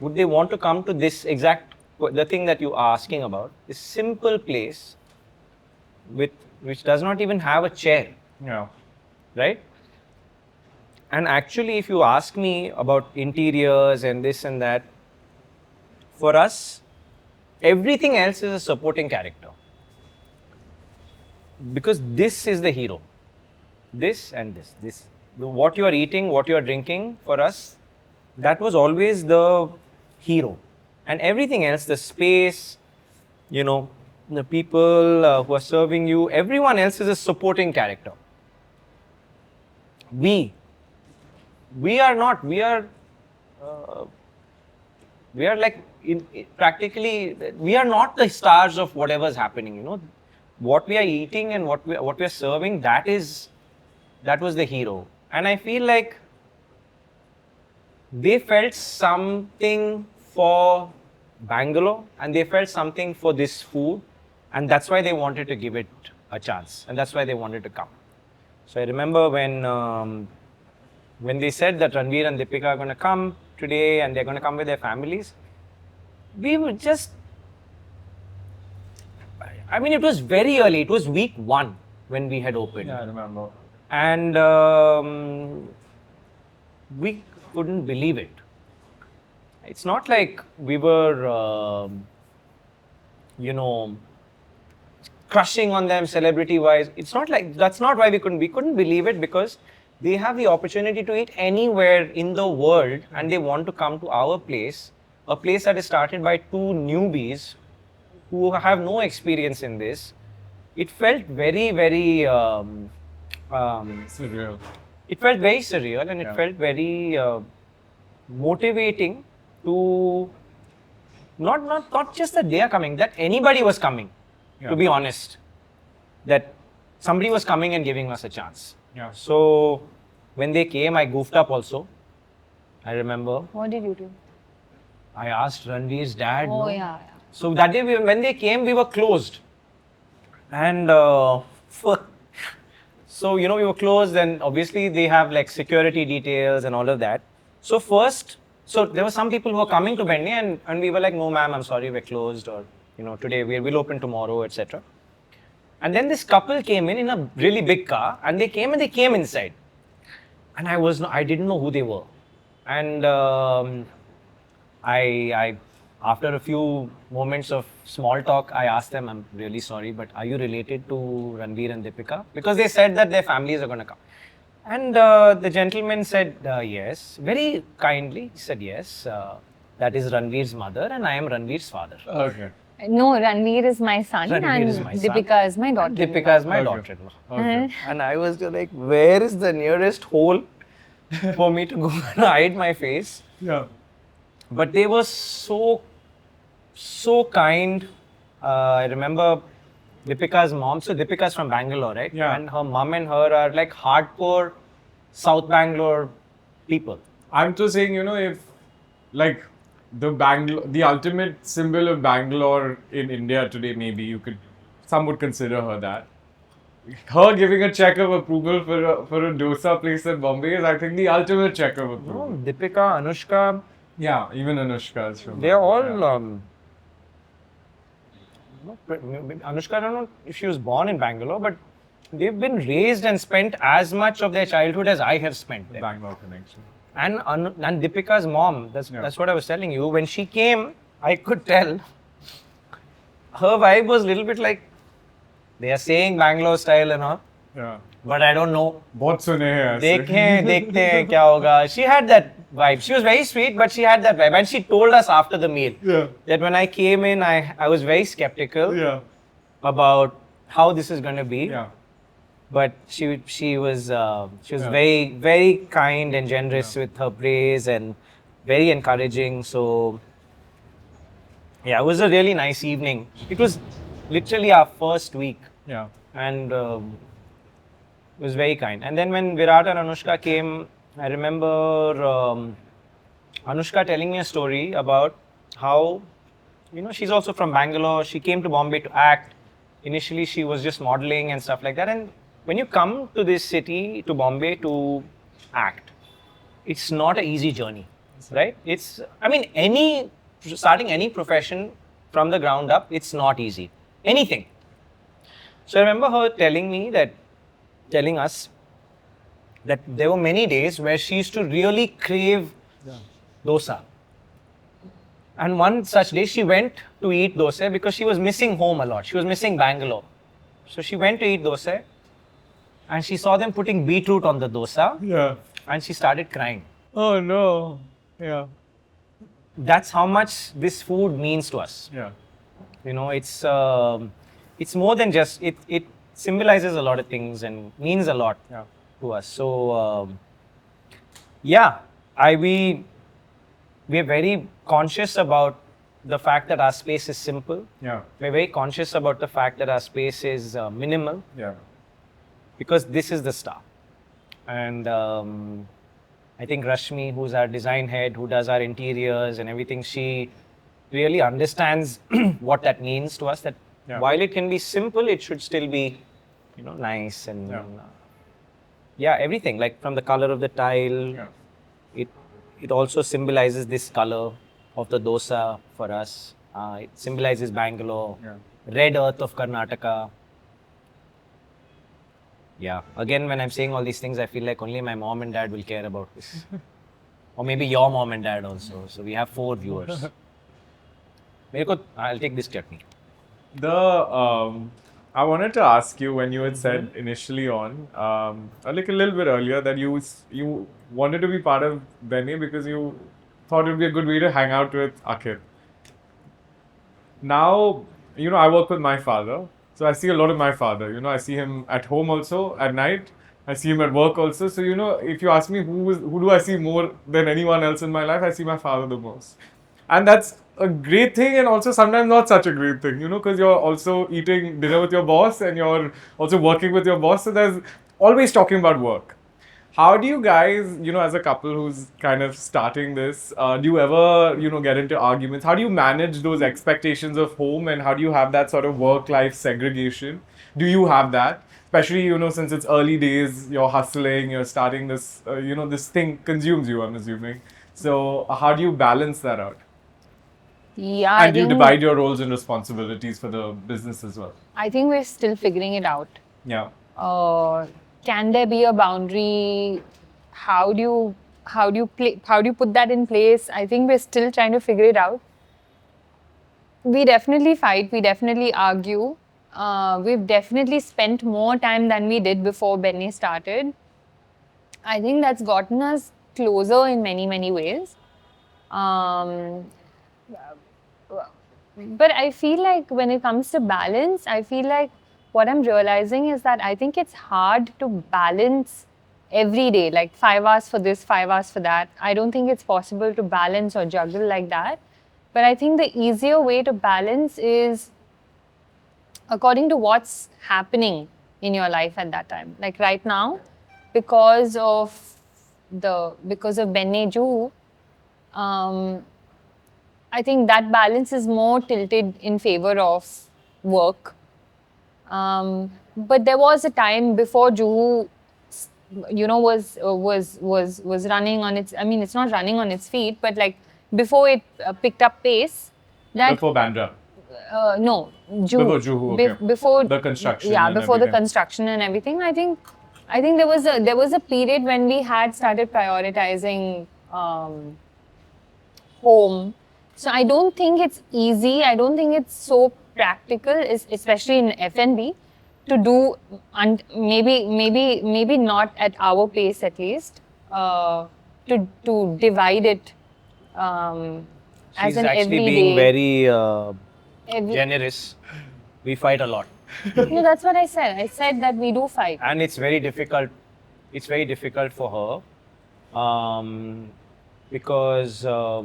would they want to come to this exact, the thing that you are asking about, this simple place which does not even have a chair, Yeah. right? And actually, if you ask me about interiors and this and that, for us, everything else is a supporting character. Because this is the hero. This and this. What you are eating, what you are drinking, for us, that was always the hero. And everything else, the space, you know, the people who are serving you, everyone else is a supporting character. We are not. We are like practically. We are not the stars of whatever's happening. You know, what we are eating and what we are serving. That was the hero. And I feel like they felt something for Bangalore, and they felt something for this food, and that's why they wanted to give it a chance, and that's why they wanted to come. So I remember when they said that Ranveer and 𝗕cie are going to come today, and they're going to come with their families, we were just, I mean, it was very early. It was week 1 when we had opened. Yeah, I remember. And we couldn't believe it. It's not like we were, you know, crushing on them celebrity-wise. It's not like, that's not why we couldn't believe it, because they have the opportunity to eat anywhere in the world, and they want to come to our place, a place that is started by 2 newbies who have no experience in this. It felt very, very Surreal. it felt very surreal, and it Yeah. felt very motivating to not just that they are coming, that anybody was coming, Yeah. to be honest, that somebody was coming and giving us a chance. Yeah. So when they came, I goofed up also. I remember What did you do? I asked Ranveer's dad. Oh no? yeah. So that day, when they came, we were closed. And so, you know, we were closed, and obviously they have like security details and all of that. So there were some people who were coming to Benne and we were like, no ma'am, I'm sorry, we're closed, or today we'll open tomorrow, etc. And then this couple came in a really big car, and they came inside. And I didn't know who they were. And I after a few moments of small talk, I asked them, I'm really sorry, but are you related to Ranveer and 𝗕𝗵𝗃? Because they said that their families are going to come. And the gentleman said, yes, very kindly. He said, yes, that is Ranveer's mother and I am Ranveer's father. Okay. No, Ranveer is my son Ranveer and is my son. 𝗕𝗵𝗃 is my daughter. 𝗕𝗵𝗃 is my Okay. daughter-in-law. Okay. And I was just like, where is the nearest hole for me to go and hide my face? Yeah. But they were so kind. I remember 𝗕𝗵𝗃's mom. So 𝗕𝗵𝗃 is from Bangalore, right? Yeah. And her mom and her are like hardcore South Bangalore people. I'm just saying, if like the ultimate symbol of Bangalore in India today, maybe some would consider her that. Her giving a check of approval for a dosa place in Bombay is, I think, the ultimate check of approval. No, 𝗕𝗵𝗃, Anushka, Yeah, even Anushka is from. they are all. Yeah. Anushka, I don't know if she was born in Bangalore, but they've been raised and spent as much of their childhood as I have spent there. Bangalore connection. And 𝗕𝗵𝗃's mom, that's what I was telling you. When she came, I could tell her vibe was a little bit like, they are saying Bangalore-style and all, Yeah. but I don't know. बहुत सुने हैं ऐसे. देखें, देखते हैं क्या होगा. She had that vibe. She was very sweet, but she had that vibe. And she told us after the meal Yeah. that when I came in, I was very skeptical Yeah. about how this is going to be. Yeah. But she was Yeah. very, very kind and generous with her praise and very encouraging. So yeah, it was a really nice evening. It was literally our first week, Yeah. and it was very kind. And then when Virat and Anushka came, I remember Anushka telling me a story about how, she's also from Bangalore. She came to Bombay to act. Initially, she was just modeling and stuff like that. And when you come to this city, to Bombay, to act, it's not an easy journey, right? Starting any profession from the ground up, it's not easy. Anything. So I remember her telling us that there were many days where she used to really crave dosa. And one such day she went to eat dosa because she was missing home a lot. She was missing Bangalore. So she went to eat dosa and she saw them putting beetroot on the dosa Yeah. and she started crying. Oh no. Yeah. That's how much this food means to us. Yeah. It's more than just, it symbolizes a lot of things and means a lot Yeah. to us. So we're very conscious about the fact that our space is simple. Yeah. We're very conscious about the fact that our space is minimal, Yeah. because this is the star. And I think Rashmi, who's our design head, who does our interiors and everything, she really understands what that means to us, that Yeah. while it can be simple, it should still be, nice and Yeah. everything, like from the color of the tile. Yeah. It also symbolizes this color of the dosa for us. It symbolizes Bangalore, Yeah. red earth of Karnataka. Yeah. Again, when I'm saying all these things, I feel like only my mom and dad will care about this. Or maybe your mom and dad also. So we have 4 viewers. I'll take this chutney. I wanted to ask you, when you had said initially on, like a little bit earlier, that you wanted to be part of Benne because you thought it would be a good way to hang out with Akhil. Now, I work with my father, so I see a lot of my father. I see him at home also at night. I see him at work also. So, if you ask me who do I see more than anyone else in my life, I see my father the most. And that's a great thing, and also sometimes not such a great thing, because you're also eating dinner with your boss and you're also working with your boss. So there's always talking about work. How do you guys, as a couple who's kind of starting this, do you ever, get into arguments? How do you manage those expectations of home, and how do you have that sort of work-life segregation? Do you have that? especially, since it's early days, you're hustling, you're starting this, this thing consumes you, I'm assuming. So how do you balance that out? Yeah, And do you divide your roles and responsibilities for the business as well? I think we're still figuring it out. Yeah. Can there be a boundary? How do you put that in place? I think we're still trying to figure it out. We definitely fight. We definitely argue. We've definitely spent more time than we did before Benne started. I think that's gotten us closer in many, many ways. Um, but I feel like when it comes to balance, I feel like what I'm realizing is that I think it's hard to balance every day, like 5 hours for this, 5 hours for that. I don't think it's possible to balance or juggle like that. But I think the easier way to balance is according to what's happening in your life at that time. Like right now, because of Benne Ju, I think that balance is more tilted in favor of work. But there was a time before Juhu, was running on its. I mean, it's not running on its feet, but like before it picked up pace. That Before Bandra? No, Before Juhu, okay. Before the construction. Yeah, and before the everything. construction and everything. I think there was a period when we had started prioritizing home. So I don't think it's easy. I don't think it's so practical, especially in F&B, to do, and maybe not at our pace at least, to divide it as She's an actually everyday. being very generous. We fight a lot. No, that's what I said. I said that we do fight. And it's very difficult. It's very difficult for her because there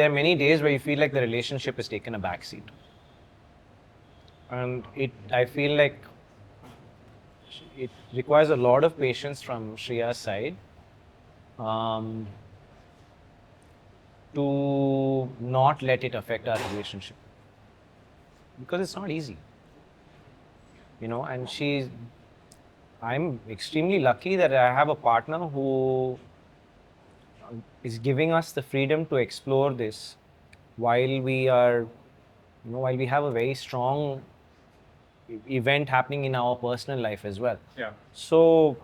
are many days where you feel like the relationship has taken a backseat, and I feel like it requires a lot of patience from Shriya's side to not let it affect our relationship, because it's not easy, and I'm extremely lucky that I have a partner who is giving us the freedom to explore this while we are, while we have a very strong event happening in our personal life as well. Yeah. So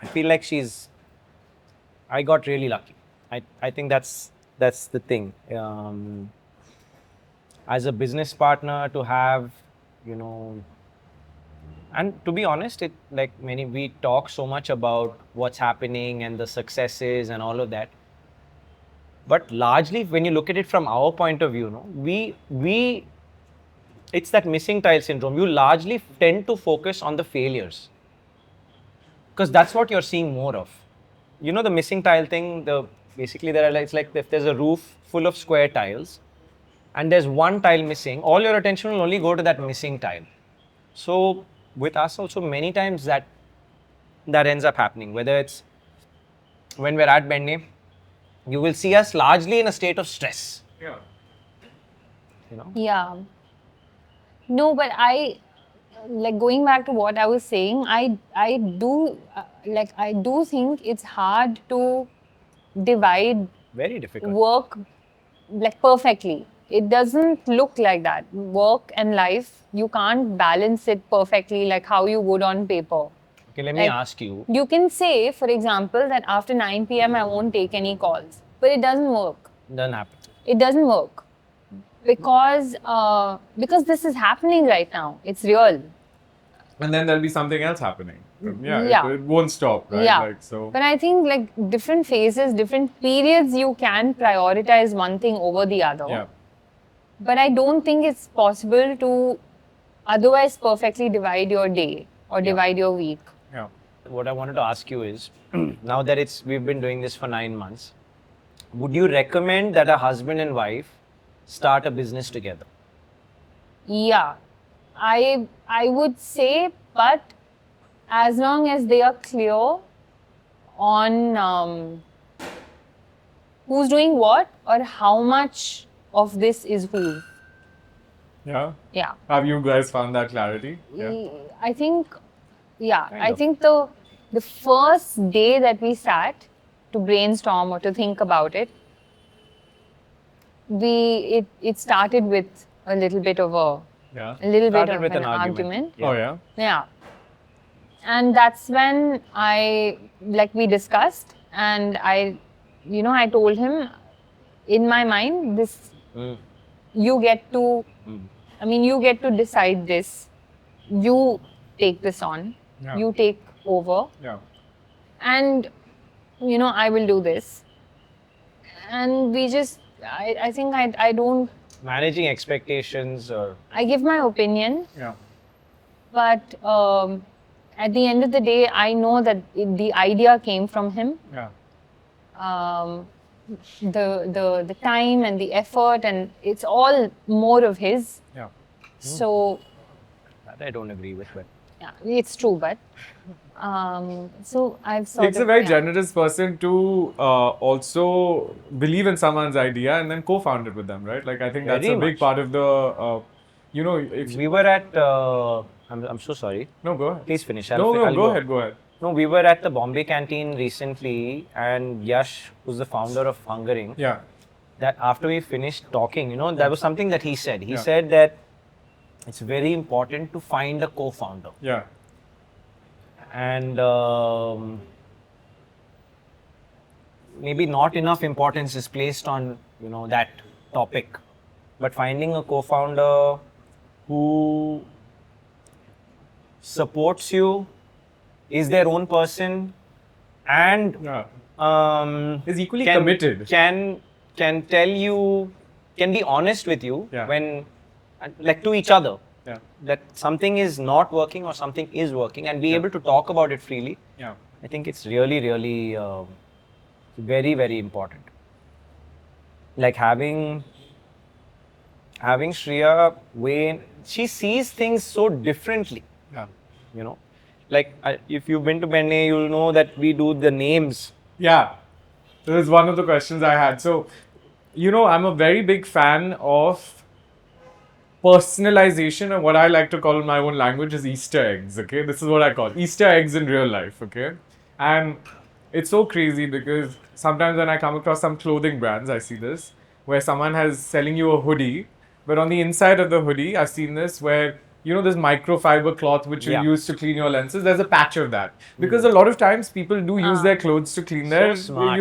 I feel like I got really lucky. I think that's the thing. As a business partner, to have, and to be honest, we talk so much about what's happening and the successes and all of that. But largely, when you look at it from our point of view, it's that missing tile syndrome. You largely tend to focus on the failures because that's what you're seeing more of. The missing tile thing. Basically, it's like if there's a roof full of square tiles, and there's one tile missing, all your attention will only go to that missing tile. So with us also, many times that ends up happening, whether it's when we're at Benne, you will see us largely in a state of stress. Yeah. Yeah. No, but like going back to what I was saying, I do think it's hard to divide Very difficult. work like perfectly. It doesn't look like that. Work and life, you can't balance it perfectly like how you would on paper. Okay, let me ask you. You can say, for example, that after 9 p.m. I won't take any calls, but it doesn't work. Doesn't happen. It doesn't work because this is happening right now. It's real. And then there'll be something else happening. Yeah. It won't stop, right? Yeah. So. But I think like different phases, different periods, you can prioritize one thing over the other. Yeah. But I don't think it's possible to otherwise perfectly divide your day or divide your week. Yeah. What I wanted to ask you is, now that we've been doing this for 9 months, would you recommend that a husband and wife start a business together? Yeah, I would say, but as long as they are clear on who's doing what or how much of this is who. Yeah. Yeah. Have you guys found that clarity? Yeah. I think, yeah, Kind I of. think the first day that we sat to brainstorm or to think about it, it started with a little bit of Yeah. a little bit Started of with an an argument. Oh yeah. Yeah. And that's when we discussed, and I told him, in my mind, this, Mm. you get to, you get to decide this. You take this on. Yeah. You take over. Yeah. And, I will do this. And we just, I think I don't, Managing expectations or I give my opinion, Yeah. but at the end of the day, I know that the idea came from him. Yeah. The time and the effort, and it's all more of his. Yeah. So, that I don't agree with, but yeah, it's true, but so I've sort It's of, a very yeah. generous person to also believe in someone's idea and then co-found it with them, right? Like I think that's Very a big much. part of the, if we were at. I'm so sorry. no, go ahead. Please finish. No, I'll go ahead, go ahead. No, we were at the Bombay canteen recently, and Yash, who's the founder of Hungering, Yeah. that after we finished talking, that was something that he said. He Yeah. said that it's very important to find a co-founder. Yeah. And maybe not enough importance is placed on that topic, but finding a co-founder who supports you, is their own person, and Yeah. Is equally can, committed. can tell you, can be honest with you Yeah. when, like, to each other, Yeah. that something is not working or something is working, and be Yeah. able to talk about it freely. Yeah. I think it's really, really very, very important. Like having Shriya, she sees things so differently. Yeah. Like if you've been to Benne, you'll know that we do the names. Yeah. This is one of the questions I had. So, I'm a very big fan of personalization, and what I like to call in my own language is Easter eggs. Okay, this is what I call Easter eggs in real life. Okay, and it's so crazy because sometimes when I come across some clothing brands, I see this where someone has selling you a hoodie, but on the inside of the hoodie, I've seen this where this microfiber cloth which you Yeah. use to clean your lenses. There's a patch of that because a lot of times people do use their clothes to clean their, smart.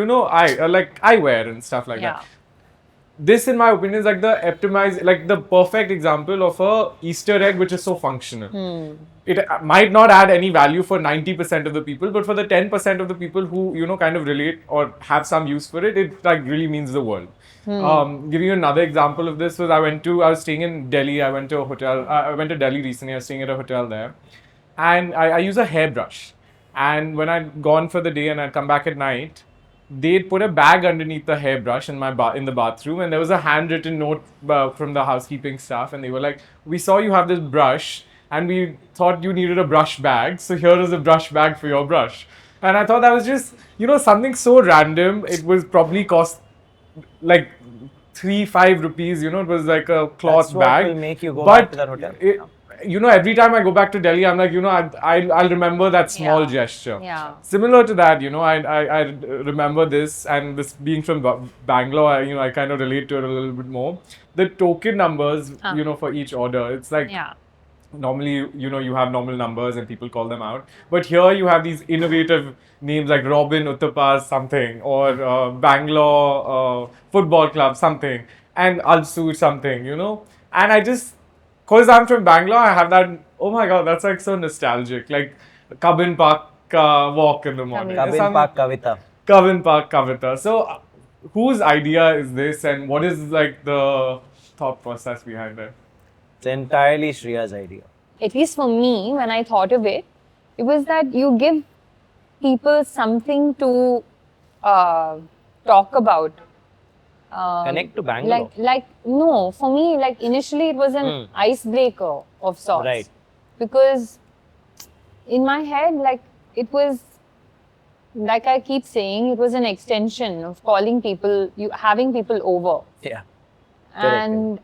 like eyewear and stuff like Yeah. that. This, in my opinion, is like the perfect example of a Easter egg which is so functional. It might not add any value for 90% of the people, but for the 10% of the people who kind of relate or have some use for it, it like really means the world. Giving you another example of this was I was staying in Delhi. I went to a hotel. I went to Delhi recently. I was staying at a hotel there, and I use a hairbrush. And when I'd gone for the day and I'd come back at night, they'd put a bag underneath the hairbrush in in the bathroom, and there was a handwritten note from the housekeeping staff, and they were like, "We saw you have this brush, and we thought you needed a brush bag, so here is a brush bag for your brush." And I thought that was just something so random. It was probably cost like 3-5 rupees. It was like a cloth That's what bag. will make you go but back to that hotel. Every time I go back to Delhi, I'm like, I'll remember that small Yeah. gesture. Yeah. Similar to that, I remember this, and this being from Bangalore, I kind of relate to it a little bit more. The token numbers, for each order, it's like Yeah. normally, you have normal numbers and people call them out. But here you have these innovative names like Robin Uttapar something, or Bangalore Football Club something, and Alsu something, And I just, because I'm from Bangalore, I have that, oh my god, that's like so nostalgic. Like Kabin Park walk in the morning. Kabin Kabin Kavita. Kabin Park Kavita. So, whose idea is this, and what is like the thought process behind it? It's entirely Shriya's idea. At least for me, when I thought of it, it was that you give people something to talk about. Connect to Bangalore. No, for me, like initially it was an icebreaker of sorts. Right. Because in my head, like it was, like I keep saying, it was an extension of calling people, having people over. Yeah. And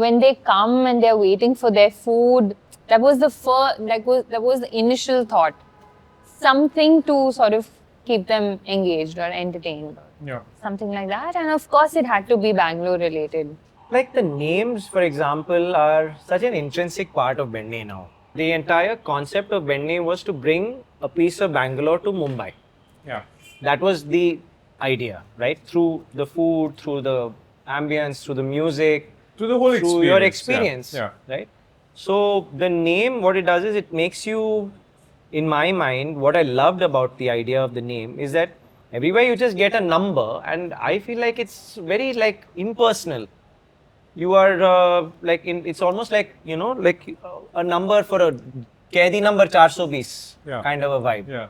when they come and they're waiting for their food, that was the first, that was the initial thought. Something to sort of keep them engaged or entertained. Yeah. Something like that. And of course, it had to be Bangalore related. Like the names, for example, are such an intrinsic part of Benne now. The entire concept of Benne was to bring a piece of Bangalore to Mumbai. Yeah. That was the idea, right? Through the food, through the ambience, through the music, To the whole through experience. your experience, Yeah. right? So the name, what it does is it makes you, in my mind, what I loved about the idea of the name is that everywhere you just get a number, and I feel like it's very like impersonal. You are it's almost like, you know, like a number for a 𝗘𝗽𝗵𝗶𝘃 420 Yeah. kind of a vibe. Yeah.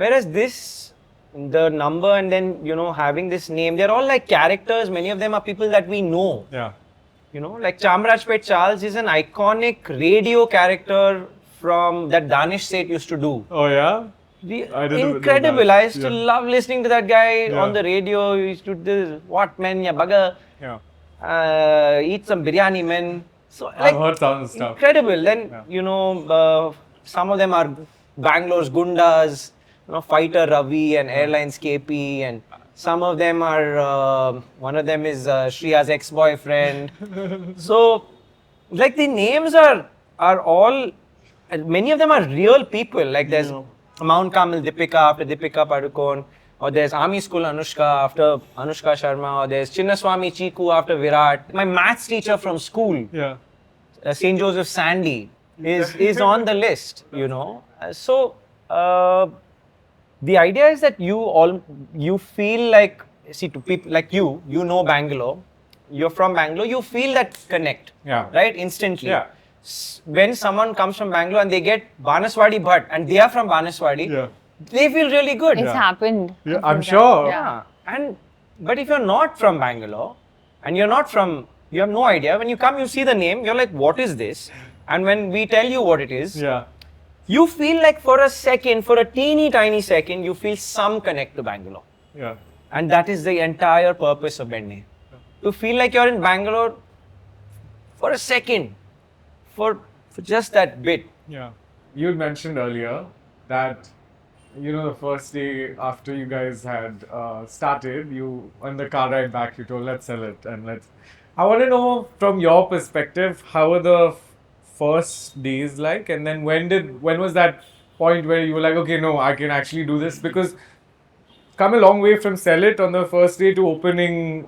Whereas this, the number and then, you know, having this name, they're all like characters. Many of them are people that we know. Yeah. You know, like 𝗕𝗵𝗶𝗃 is an iconic radio character from that Danish Seth used to do. Oh yeah. I didn't know Incredible. that. I used to Yeah. love listening to that guy Yeah. on the radio. He used to do this, what man, ya bugger, Yeah. eat some biryani man. So I've heard some stuff. incredible. Then, Yeah. you know, some of them are Bangalore's Gundas, you know, fighter Ravi and airlines KP, and some of them are, one of them is Shriya's ex-boyfriend. So, like the names are all, many of them are real people. Like there's Mount Carmel Deepika after Deepika Padukone, or there's Army School Anushka after Anushka Sharma, or there's Chinnaswamy Chiku after Virat. My maths teacher from school, Yeah. St. Joseph Sandy, is on the list, you know. The idea is that you feel like, see, to people like you know Bangalore, you're from Bangalore, you feel that connect, Yeah. right, instantly. Yeah. When someone comes from Bangalore and they get Banaswadi Bhatt and they are from Banaswadi, Yeah. they feel really good. It's happened. Yeah, I I'm think sure. that- Yeah. But if you're not from Bangalore and you have no idea, when you come, you see the name, you're like, what is this? And when we tell you what it is, Yeah. you feel like for a second, for a teeny tiny second, you feel some connect to Bangalore. Yeah. And that is the entire purpose of Benne. To feel like you're in Bangalore for a second, for just that bit. Yeah. You had mentioned earlier that, you know, the first day after you guys had started, you, on the car ride back, you told, let's sell it and let's. I want to know from your perspective, how were the first days like? And then when was that point where you were like, okay, no, I can actually do this? Because come a long way from sell it on the first day to opening,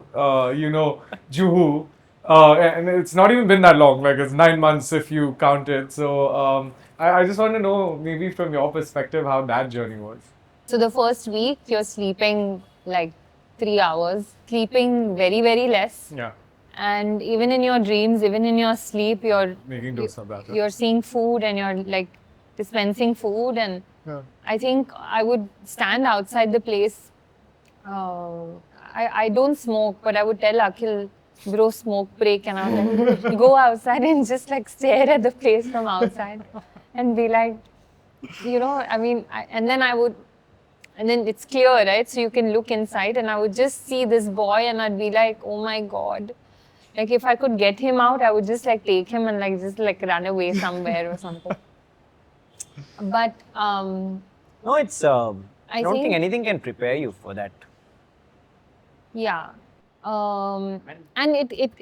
you know, Juhu. And it's not even been that long, like it's 9 months if you count it. So I just want to know, maybe from your perspective, how that journey was. So the first week, you're sleeping like 3 hours, sleeping very, very less. Yeah. And even in your dreams, even in your sleep, you're Making dosa batter. you're seeing food and you're like dispensing food. And Yeah. I think I would stand outside the place. I don't smoke, but I would tell Akhil, bro, smoke break. And I was like, go outside and just like stare at the place from outside and be like, you know, I mean, and then it's clear, right? So you can look inside and I would just see this boy and I'd be like, oh my God. Like if I could get him out, I would just like take him and like just like run away somewhere or something. But No, it's, I don't think think- anything can prepare you for that. yeah. And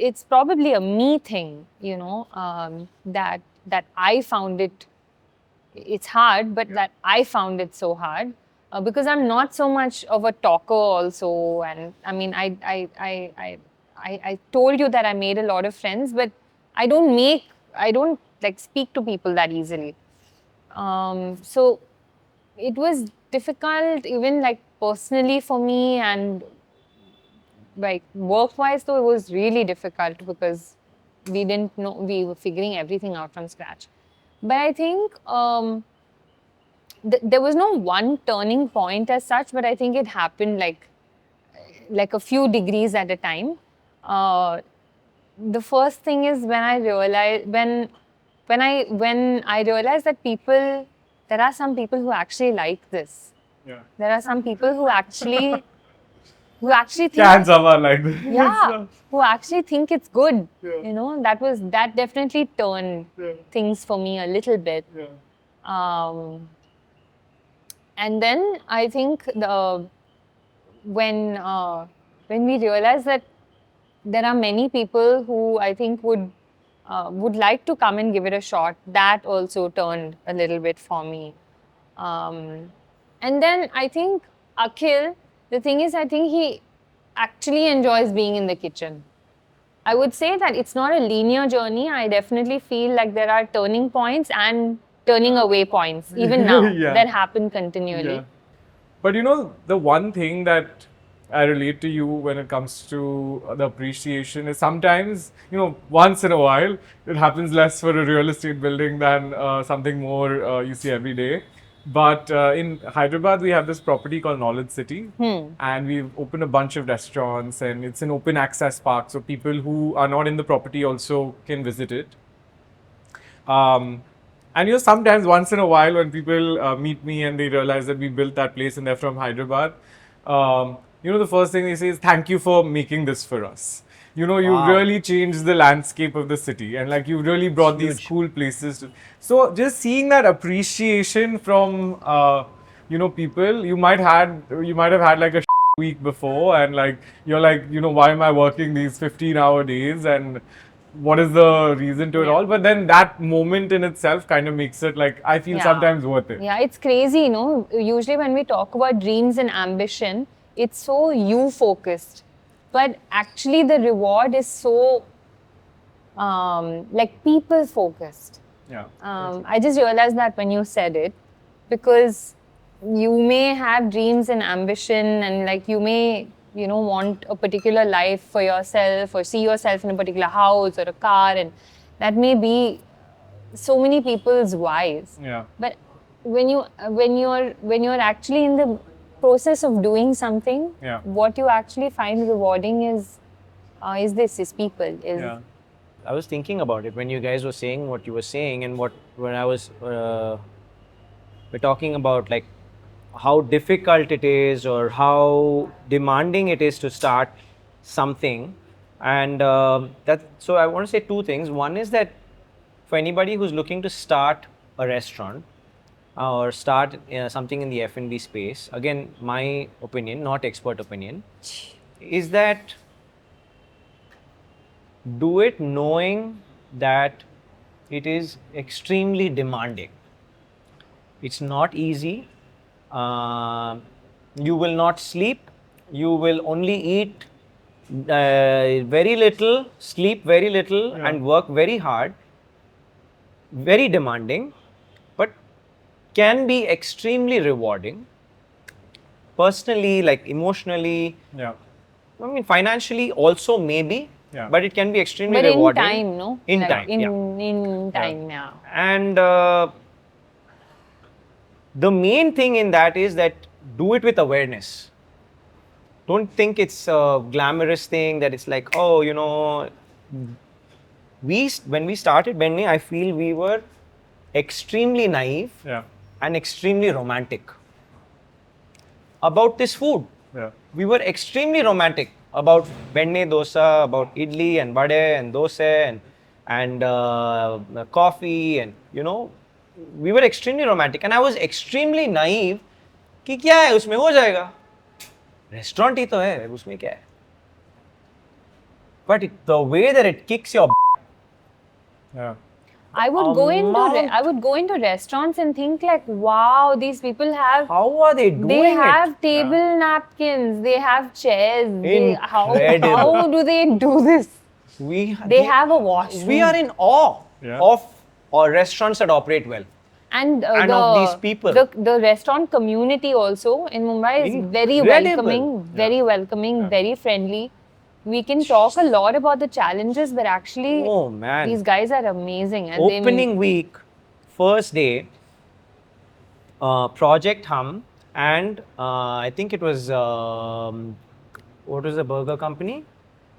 it's probably a me thing, you know, that I found it's hard, but that I found it so hard because I'm not so much of a talker also. And I mean, I told you that I made a lot of friends, but I don't like speak to people that easily. So it was difficult even like personally for me, and like work-wise though, it was really difficult because we didn't know, we were figuring everything out from scratch. But I think there was no one turning point as such, but I think it happened like a few degrees at a time. The first thing is when I realized that there are some people who actually like this. Yeah. There are some people who actually who actually think, Can someone like this? yeah, who actually think it's good. Yeah. You know, that definitely turned things for me a little bit. And then I think when we realized that there are many people who I think would like to come and give it a shot, that also turned a little bit for me. And then I think Akhil, the thing is, I think he actually enjoys being in the kitchen. I would say that it's not a linear journey. I definitely feel like there are turning points and turning away points, even now, Yeah. that happen continually. Yeah. But you know, the one thing that I relate to you when it comes to the appreciation is sometimes, you know, once in a while, it happens less for a real estate building than something more you see every day. But in Hyderabad, we have this property called Knowledge City, and we've opened a bunch of restaurants, and it's an open access park, so people who are not in the property also can visit it. And you know, sometimes once in a while when people meet me and they realize that we built that place and they're from Hyderabad, you know, the first thing they say is, thank you for making this for us. You know, you Wow. really changed the landscape of the city, and like you really brought these Huge. cool places to. So just seeing that appreciation from, you know, people, you might have had like a week before, and like you're like, you know, why am I working these 15-hour days, and what is the reason to it all? But then that moment in itself kind of makes it like, I feel Yeah. sometimes worth it. Yeah, it's crazy, you know. Usually when we talk about dreams and ambition, it's so you focused. But actually the reward is so like people focused. Yeah. I just realized that when you said it, because you may have dreams and ambition, and like you may, you know, want a particular life for yourself or see yourself in a particular house or a car, and that may be so many people's whys. Yeah. But when you're actually in the process of doing something, Yeah. what you actually find rewarding is people. Yeah. I was thinking about it when you guys were saying what you were saying, and when I was we're talking about like how difficult it is or how demanding it is to start something, and so I want to say two things. One is that for anybody who's looking to start a restaurant or start something in the F&B space, again, my opinion, not expert opinion, is that do it knowing that it is extremely demanding. It's not easy. You will not sleep. You will only eat very little, sleep very little, and work very hard. Very demanding, but can be extremely rewarding. Personally, like emotionally, Yeah. I mean financially also maybe, Yeah. but it can be extremely But in rewarding. time, no? In Like, time, in time, yeah. And the main thing in that is that do it with awareness. Don't think it's a glamorous thing that it's like, oh, you know, when we started Benne, I feel we were extremely naive Yeah. and extremely romantic about this food. Yeah. We were extremely romantic about Benne dosa, about idli and vade and dosa and coffee, and you know, we were extremely romantic, and I was extremely naive कि क्या है उसमें हो जाएगा, restaurant ही तो है उसमें क्या है. But the way that it kicks your Yeah. I would go into restaurants and think like, wow, these people have. how are they doing They have it? table napkins. They have chairs. How Incredible. do they do this? They have a washroom. We are in awe Yeah. of restaurants that operate well. And, And of these people. The restaurant community also in Mumbai is very Incredible. welcoming, very welcoming, very friendly. We can talk a lot about the challenges, but actually, Oh man. these guys are amazing. And Opening week, first day, Project Hum, and I think it was, what was the burger company?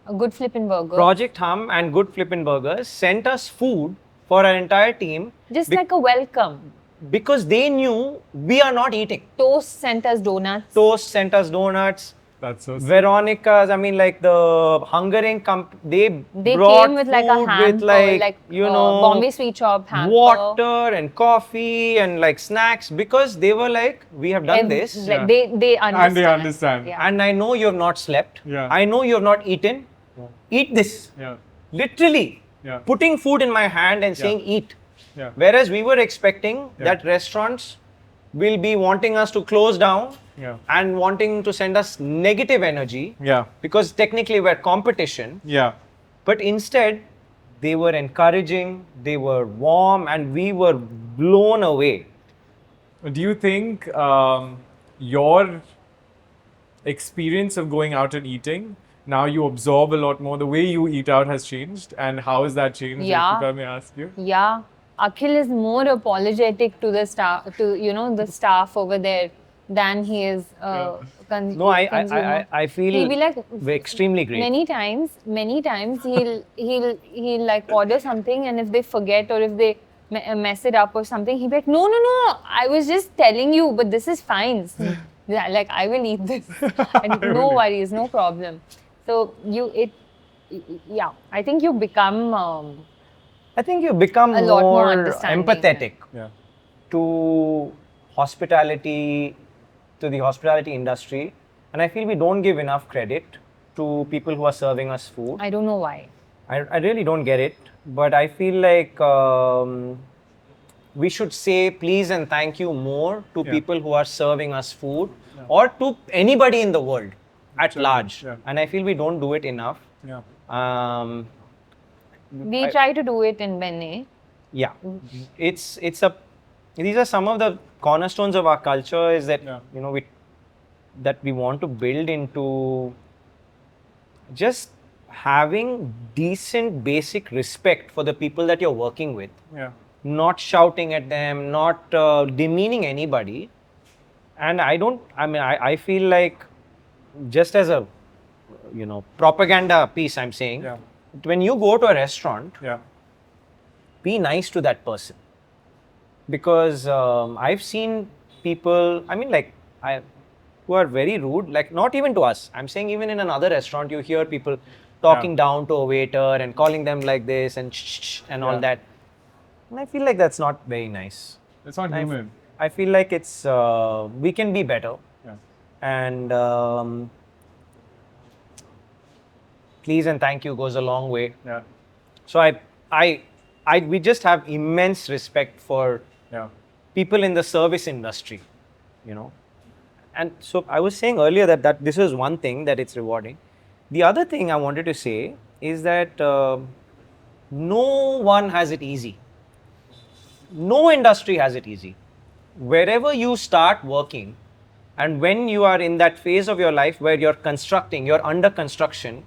a good flippin' burger. Project Hum and Good Flippin' Burgers sent us food for our entire team Just like a welcome. because they knew we are not eating. Toast sent us donuts. Toast sent us donuts, That's so sweet. Veronica's, I mean, like the hungering they They brought came with like a food hamper, with like, you know, Bombay sweet shop hamper. water and coffee and like snacks, because they were like, we have done this. Like Yeah. they understand. And they understand. Yeah. And I know you have not slept. Yeah. I know you have not eaten. Eat this. Yeah. Literally Yeah. putting food in my hand and saying eat. Yeah. Whereas we were expecting that restaurants will be wanting us to close down Yeah. and wanting to send us negative energy, Yeah. because technically we're competition. Yeah. But instead, they were encouraging, they were warm, and we were blown away. Do you think your experience of going out and eating, now you absorb a lot more, the way you eat out has changed, and how has that changed? Yeah. If I may ask you. Yeah, Akhil is more apologetic to the staff, the staff over there, than he is No, consumer. I feel He'll be like we're extremely great. Many times he'll like order something, and if they forget or if they mess it up or something, he'll be like, no, I was just telling you, but this is fine. Yeah, like I will eat this, and no worries, no problem. So I think you become. I think you become A lot more more understanding. empathetic Yeah. to hospitality, to the hospitality industry. And I feel we don't give enough credit to people who are serving us food. I don't know why. I really don't get it, but I feel like we should say please and thank you more to people who are serving us food, or to anybody in the world at large. Yeah. And I feel we don't do it enough. Yeah. We try to do it in Benne. Yeah, these are some of the cornerstones of our culture, is that we want to build into just having decent basic respect for the people that you're working with. Yeah. Not shouting at them, not demeaning anybody. And I feel like, just as a propaganda piece, I'm saying, when you go to a restaurant, be nice to that person. Because I've seen people, who are very rude, like not even to us. I'm saying even in another restaurant, you hear people talking down to a waiter and calling them like this and shh and all that. And I feel like that's not very nice. It's not human. I feel like it's, we can be better. Yeah. And please and thank you goes a long way. Yeah. So we just have immense respect for people in the service industry, And so I was saying earlier that this is one thing that it's rewarding. The other thing I wanted to say is that no one has it easy. No industry has it easy. Wherever you start working, and when you are in that phase of your life where you're constructing, you're under construction,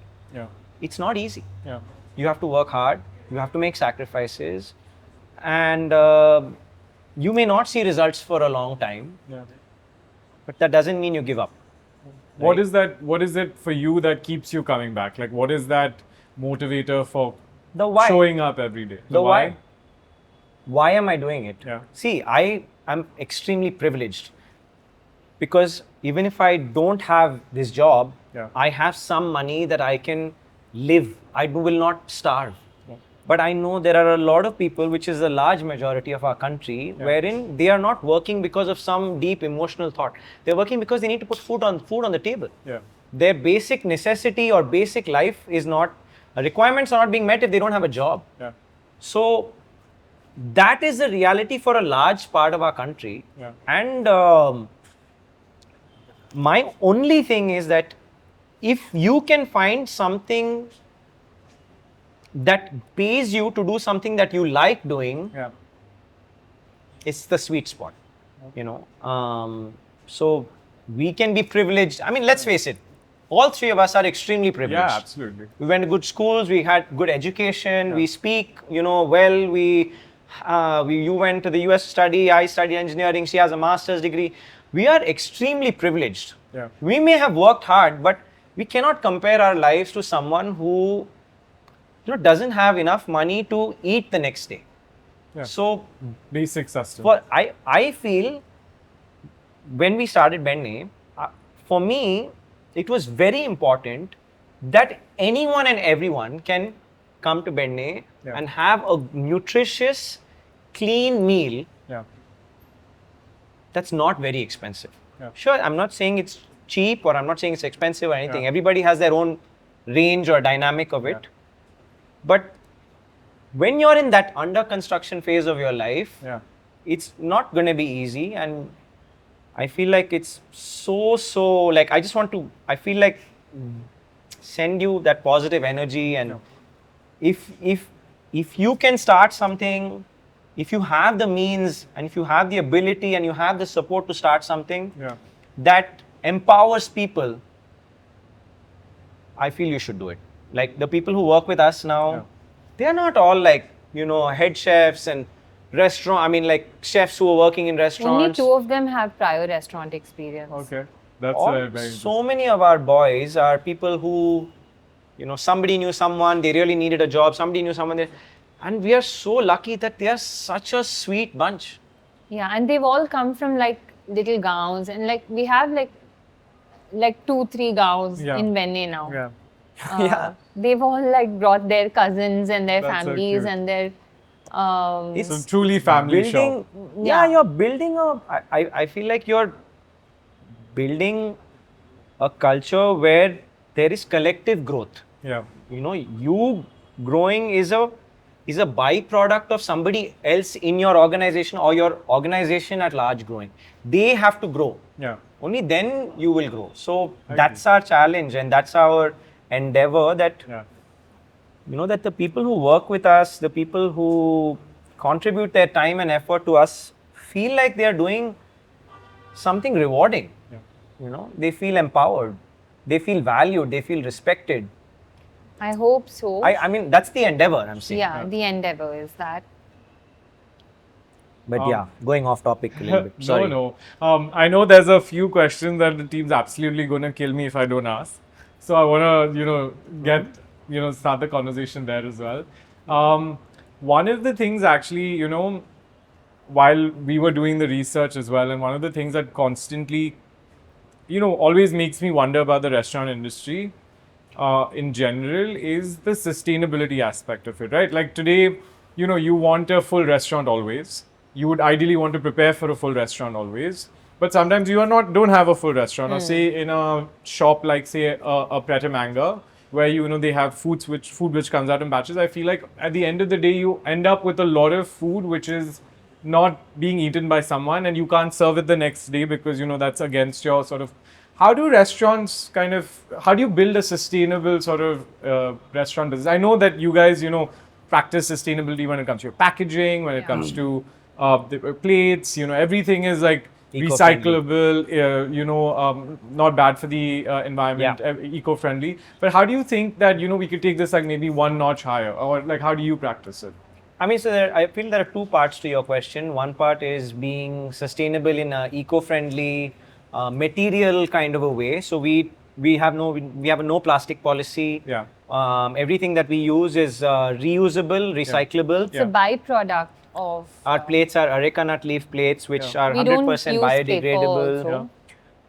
it's not easy. Yeah. You have to work hard, you have to make sacrifices, and you may not see results for a long time, but that doesn't mean you give up. What is that? What is it for you that keeps you coming back? Like, what is that motivator for The why. showing up every day? The why. Why am I doing it? Yeah. See, I am extremely privileged, because even if I don't have this job, I have some money that I can live. I will not starve. But I know there are a lot of people, which is a large majority of our country, wherein they are not working because of some deep emotional thought. They're working because they need to put food on the table. Yeah. Their basic necessity or basic life is not, requirements are not being met if they don't have a job. Yeah. So that is the reality for a large part of our country. Yeah. And my only thing is that if you can find something that pays you to do something that you like doing, it's the sweet spot, So we can be privileged. I mean, let's face it, all three of us are extremely privileged. Yeah, absolutely. We went to good schools, we had good education, we speak, well, you went to the US to study, I studied engineering, she has a master's degree. We are extremely privileged. Yeah. We may have worked hard, but we cannot compare our lives to someone who doesn't have enough money to eat the next day. Yeah. So basic sustenance. I feel when we started Benne, for me, it was very important that anyone and everyone can come to Benne and have a nutritious, clean meal that's not very expensive. Sure, I'm not saying it's cheap or I'm not saying it's expensive or anything. Everybody has their own range or dynamic of it. But when you're in that under construction phase of your life, it's not going to be easy. And I feel like it's so like, I feel like send you that positive energy. And if you can start something, if you have the means and if you have the ability and you have the support to start something that empowers people, I feel you should do it. Like the people who work with us now, they are not all like, head chefs and restaurant. I mean, like chefs who are working in restaurants. Only 2 of them have prior restaurant experience. Okay, that's very so many of our boys are people who, somebody knew someone, they really needed a job, somebody knew someone, and we are so lucky that they are such a sweet bunch. Yeah, and they've all come from like little gowns, and like we have like 2-3 gowns in Benne now. They've all like brought their cousins and their families and their it's a truly family shop. You're building I feel like you're building a culture where there is collective growth. You growing is a byproduct of somebody else in your organization or your organization at large growing. They have to grow. Only then you will grow. So that's our challenge and that's our endeavor, that that the people who work with us, the people who contribute their time and effort to us, feel like they are doing something rewarding. They feel empowered, they feel valued, they feel respected. I hope so. I mean, that's the endeavor I'm saying. The endeavor is that. But going off topic a little bit. Sorry. No. I know there's a few questions that the team's absolutely going to kill me if I don't ask. So I want to, start the conversation there as well. One of the things actually, while we were doing the research as well, and one of the things that constantly, always makes me wonder about the restaurant industry in general is the sustainability aspect of it, right? Like today, you want a full restaurant always. You would ideally want to prepare for a full restaurant always. But sometimes you don't have a full restaurant. Or say in a shop like say a 𝗕𝗃, where they have food which comes out in batches. I feel like at the end of the day you end up with a lot of food which is not being eaten by someone, and you can't serve it the next day because that's against your sort of. How do restaurants how do you build a sustainable sort of restaurant business? I know that you guys practice sustainability when it comes to your packaging, when it comes to the plates, everything is like recyclable, not bad for the environment, eco-friendly. But how do you think that, we could take this like maybe one notch higher, or like how do you practice it? I mean, so I feel there are 2 parts to your question. One part is being sustainable in a eco-friendly, material kind of a way. So we have a no plastic policy. Everything that we use is reusable, recyclable. It's a byproduct of our plates are areca nut leaf plates, which are 100% biodegradable.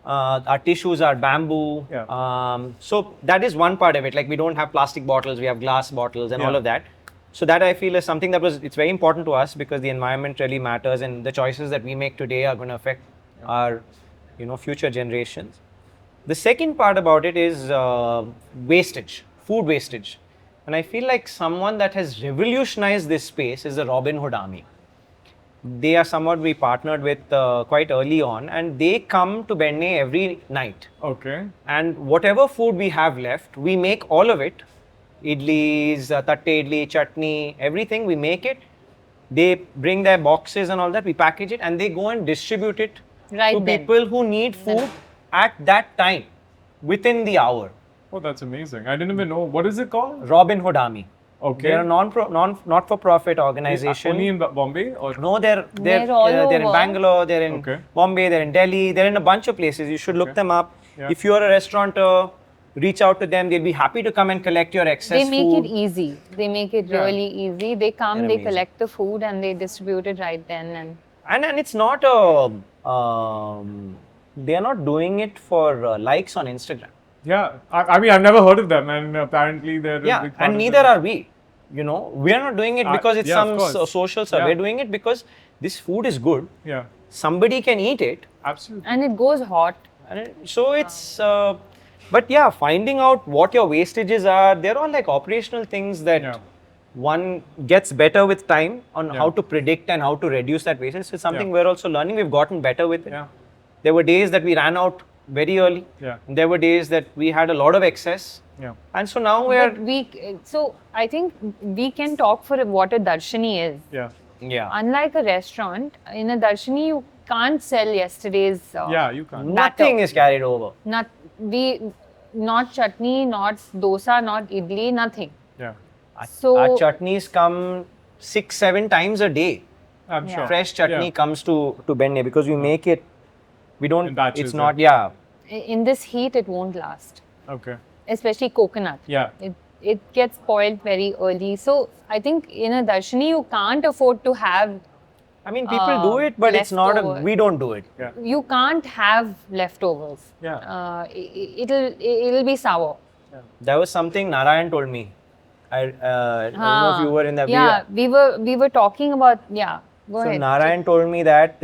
Our tissues are bamboo. So that is one part of it. Like we don't have plastic bottles, we have glass bottles and all of that. So that I feel is something it's very important to us because the environment really matters, and the choices that we make today are going to affect our future generations. The second part about it is wastage, food wastage. And I feel like someone that has revolutionized this space is the Robin Hood Army. They are someone we partnered with quite early on, and they come to Benne every night. Okay. And whatever food we have left, we make all of it. Idlis, tatte idli, chutney, everything, we make it. They bring their boxes and all that, we package it, and they go and distribute it to people who need food at that time, within the hour. Oh, that's amazing. I didn't even know. What is it called? Robin Hood Army. Okay. They're a not-for-profit organization. Only in Bombay? Or? No, they're in Bangalore, they're in Bombay, they're in Delhi, they're in a bunch of places. You should look them up. If you're a restaurateur, reach out to them. They'll be happy to come and collect your excess food. They make it easy. They make it really easy. They come, they collect the food and they distribute it right then. And it's not they are not doing it for likes on Instagram. Yeah, I mean, I've never heard of them, and apparently they're a Yeah, big part and of neither the- are we. You know, we are not doing it because it's yeah, of some course. social survey. Yeah. We're doing it because this food is good. Yeah, Somebody can eat it. absolutely. And it goes hot. So it's, but yeah, finding out what your wastages are, they're all like operational things that Yeah. one gets better with time on Yeah. how to predict and how to reduce that wastage. It's something Yeah. we're also learning. We've gotten better with it. Yeah, There were days that we ran out very early. yeah, There were days that we had a lot of excess. yeah. And so now we're, So I think we can talk for what a darshini is. Yeah, yeah, Unlike a restaurant, in a darshini you can't sell yesterday's. yeah, you can't. nothing is carried over. Not chutney, not dosa, not idli, nothing. Yeah, So Our chutneys come 6-7 times a day. I'm Yeah. sure. Fresh chutney Yeah. comes to Benne because we make it, we In don't, batches, it's not, yeah. in this heat, it won't last. Okay. Especially coconut. Yeah. It gets spoiled very early. So I think in a darshini you can't afford to have. I mean, people do it, but it's not, leftover. we don't do it. Yeah. You can't have leftovers. Yeah. It'll be sour. That was something Narayan told me. I don't know if you were in that Yeah, video. we were talking about Go So ahead. Narayan told me that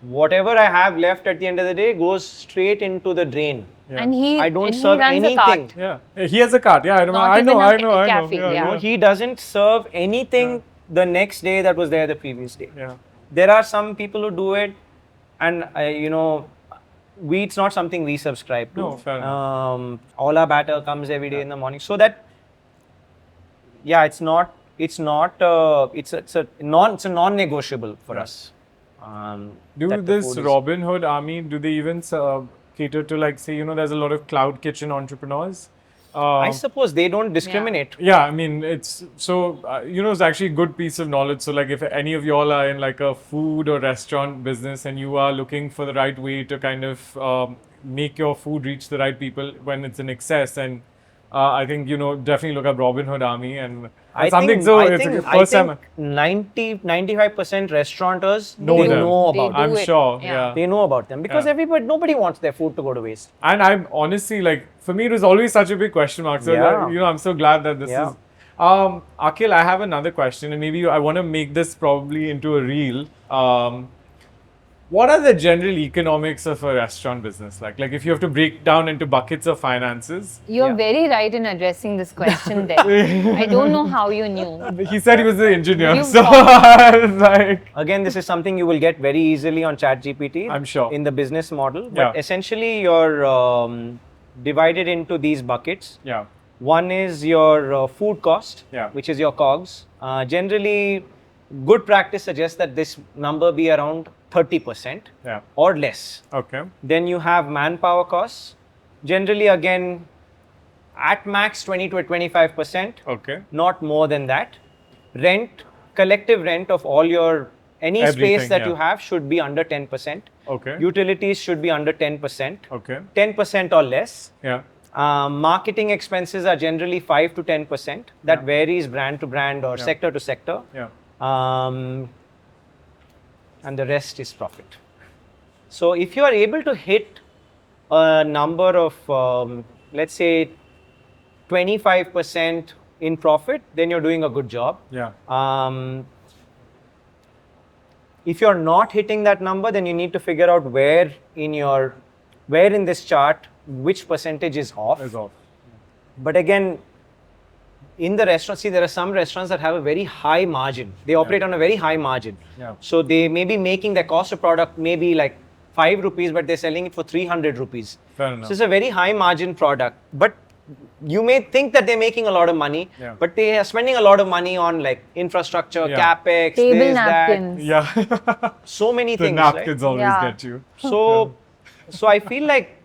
whatever I have left at the end of the day goes straight into the drain. Yeah. And he I don't and he serve runs anything. a cart. Yeah, he has a cart. Yeah, I remember. Not I know, even a I know, I know. cafe, Yeah, yeah. No, he doesn't serve anything the next day that was there the previous day. yeah. There are some people who do it, and it's not something we subscribe to. No, fair All our batter comes every day in the morning, so that it's a non-negotiable for us. Do that the this food is- Robin Hood army, do they even cater to, like, say, there's a lot of cloud kitchen entrepreneurs? I suppose they don't discriminate. Yeah, I mean, it's so, it's actually a good piece of knowledge. So, like, if any of y'all are in like a food or restaurant business and you are looking for the right way to kind of make your food reach the right people when it's in excess, and I think, definitely look up Robin Hood Army and I something. think, So I it's think, the first I time think 95% restaurateurs, Know they them. know They about do them. I'm it. sure, Yeah. yeah. They know about them because Yeah. nobody wants their food to go to waste. And I'm honestly, like, for me, it was always such a big question mark. So, Yeah. I'm so glad that this Yeah. is. Akhil, I have another question, and maybe I want to make this probably into a reel. What are the general economics of a restaurant business like? Like, if you have to break down into buckets of finances. You're Yeah. very right in addressing this question there. I don't know how you knew. He said he was an engineer, You so thought- I was like, Again, this is something you will get very easily on ChatGPT. I'm sure. In the business model. But Yeah. essentially, you're divided into these buckets. yeah, One is your food cost, Yeah. which is your COGS. Generally, good practice suggests that this number be around 30% yeah, or less. okay, Then you have manpower costs. Generally, again, at max 20 to 25%, okay, not more than that. Rent, collective rent of all your, any Everything, space that yeah. you have should be under 10%. okay, Utilities should be under 10%. okay, 10% or less. yeah, Marketing expenses are generally 5 to 10%. That Yeah. varies brand to brand or Yeah. sector to sector. yeah, And the rest is profit. So if you are able to hit a number of, let's say, 25% in profit, then you're doing a good job. yeah, If you're not hitting that number, then you need to figure out where in this chart, which percentage is off. is off. But again, in the restaurant, see, there are some restaurants that have a very high margin. They operate on a very high margin. Yeah. So they may be making their cost of product maybe like 5 rupees, but they're selling it for 300 rupees. Fair enough. So it's a very high margin product. But you may think that they're making a lot of money, Yeah. but they are spending a lot of money on like infrastructure, Yeah. capex, Table this, napkins. Yeah, that, so many the things. right? napkins always Yeah. get you. So I feel like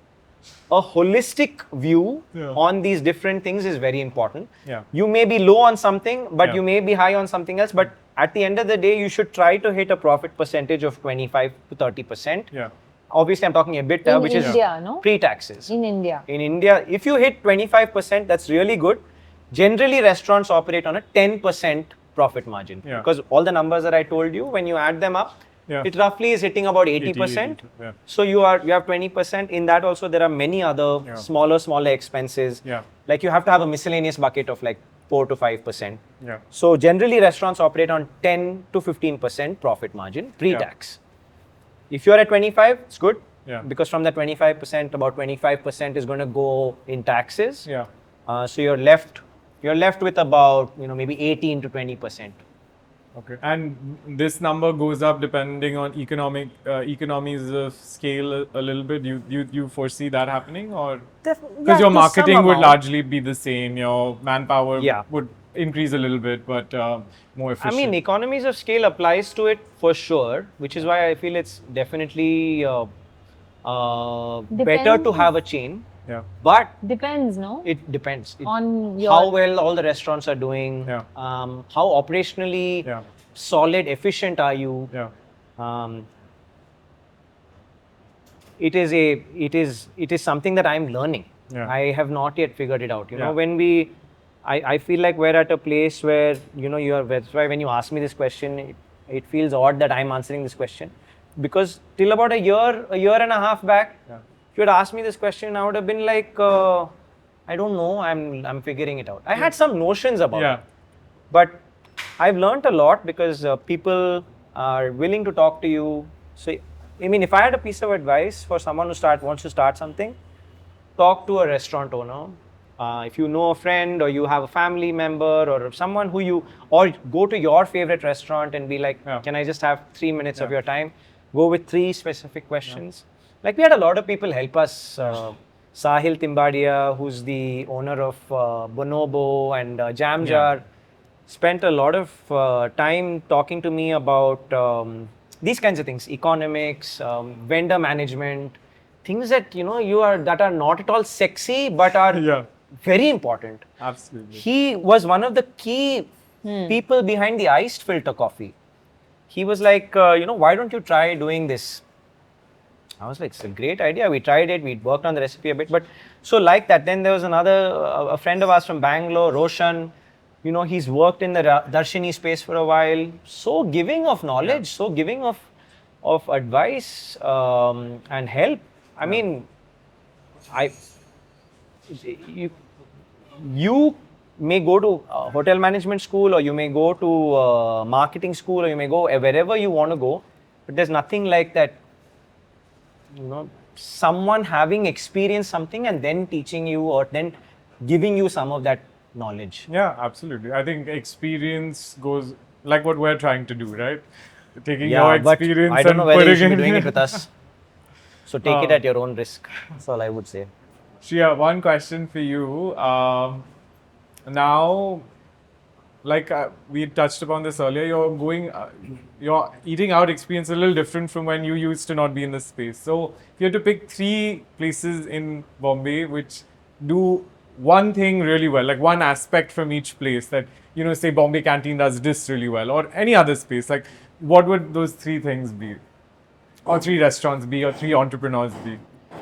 a holistic view Yeah. on these different things is very important. Yeah. You may be low on something, but Yeah. you may be high on something else. But at the end of the day, you should try to hit a profit percentage of 25 to 30%. Yeah, Obviously, I'm talking EBITDA, In which India, is no? pre-taxes. In India. In India, if you hit 25%, that's really good. Generally, restaurants operate on a 10% profit margin Yeah. because all the numbers that I told you, when you add them up, Yeah. it roughly is hitting about 80, 80%. yeah. So you have 20%. In that also there are many other Yeah. smaller expenses. Yeah. Like you have to have a miscellaneous bucket of like 4 to 5%. Yeah. So generally restaurants operate on 10 to 15% profit margin pre-tax. If you're at 25, it's good. Yeah. Because from that 25%, about 25% is going to go in taxes. Yeah. So you're left with about maybe 18 to 20%. Okay. And this number goes up depending on economies of scale a little bit. You foresee that happening, or because your marketing would largely be the same, your manpower would increase a little bit, but more efficient. I mean, economies of scale applies to it for sure, which is why I feel it's definitely better to have a chain. Yeah. But Depends, no? it depends On how well all the restaurants are doing. Yeah. How operationally solid, efficient are you? Yeah. It is something that I'm learning. Yeah. I have not yet figured it out. You know, Yeah. when I feel like we're at a place where that's why when you ask me this question, it feels odd that I'm answering this question, because till about a year and a half back, if you had asked me this question, I would have been like, I don't know, I'm figuring it out. I had some notions about it, but I've learned a lot because people are willing to talk to you. So, I mean, if I had a piece of advice for someone who wants to start something, talk to a restaurant owner. If you know a friend or you have a family member or someone or go to your favorite restaurant and be like, can I just have 3 minutes of your time? Go with 3 specific questions. Like we had a lot of people help us. Sahil Timbadia, who's the owner of Bonobo and Jam Jar, spent a lot of time talking to me about these kinds of things, economics, vendor management, things that that are not at all sexy but are very important. Absolutely. He was one of the key people behind the iced filter coffee. He was like, why don't you try doing this? I was like, it's a great idea. We tried it. We worked on the recipe a bit. But so like that, then there was a friend of ours from Bangalore, Roshan. He's worked in the Darshini space for a while. So giving of knowledge, so giving of advice and help. I mean, you may go to hotel management school, or you may go to marketing school, or you may go wherever you want to go. But there's nothing like that. Someone having experienced something and then teaching you or then giving you some of that knowledge. Yeah, absolutely. I think experience goes like what we're trying to do, right? Taking your experience but I don't know whether you should be doing it it with us. So take it at your own risk. That's all I would say. Shriya, one question for you. Now, like we touched upon this earlier, your eating out experience is a little different from when you used to not be in this space. So, if you had to pick 3 places in Bombay which do one thing really well, like one aspect from each place that, say Bombay Canteen does this really well, or any other space, like what would those 3 things be? Or 3 restaurants be, or 3 entrepreneurs be?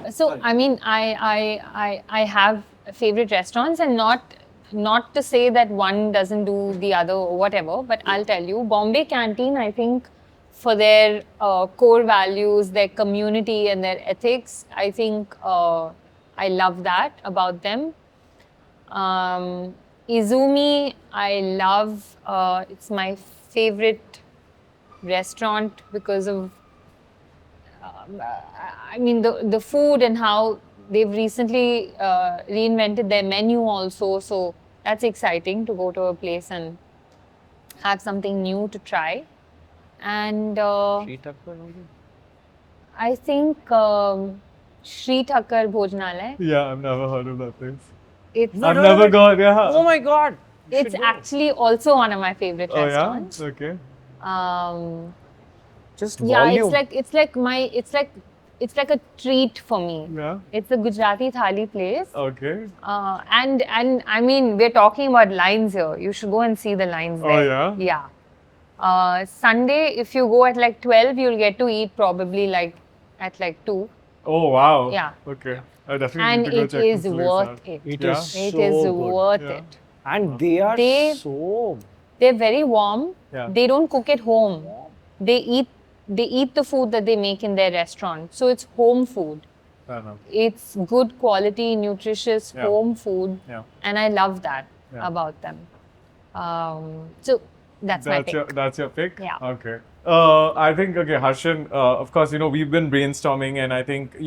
So, I mean, I have favorite restaurants, and not to say that one doesn't do the other or whatever, but I'll tell you, Bombay Canteen, I think for their core values, their community and their ethics, I think I love that about them. Izumi, I love, it's my favorite restaurant because of, I mean, the food and how they've recently reinvented their menu also. So that's exciting to go to a place and have something new to try. And I think 𝗕cie-𝗳𝗃𝗃 Yeah, I've never heard of that place. I've never gone. Yeah. Oh my God! It's actually also one of my favorite Oh restaurants. yeah. Okay. Just Yeah, volume. it's like a treat for me. Yeah. It's a Gujarati thali place. Okay. And I mean, we're talking about lines here. You should go and see the lines there. Oh yeah. Yeah. Sunday, if you go at like 12, you'll get to eat probably like at like 2. Oh wow. Yeah. Okay. I definitely And need to go it check is this place worth out. it. It Yeah. is It so is good. worth Yeah. it. And they are They- so... They're very warm. Yeah. They don't cook at home. They eat they eat the food that they make in their restaurant. So it's home food. Fair enough. It's good quality, nutritious Yeah. home food. Yeah. And I love that Yeah. about them. So that's my pick. That's your pick? Yeah. Okay. I think, okay, Harshan, of course, we've been brainstorming, and I think,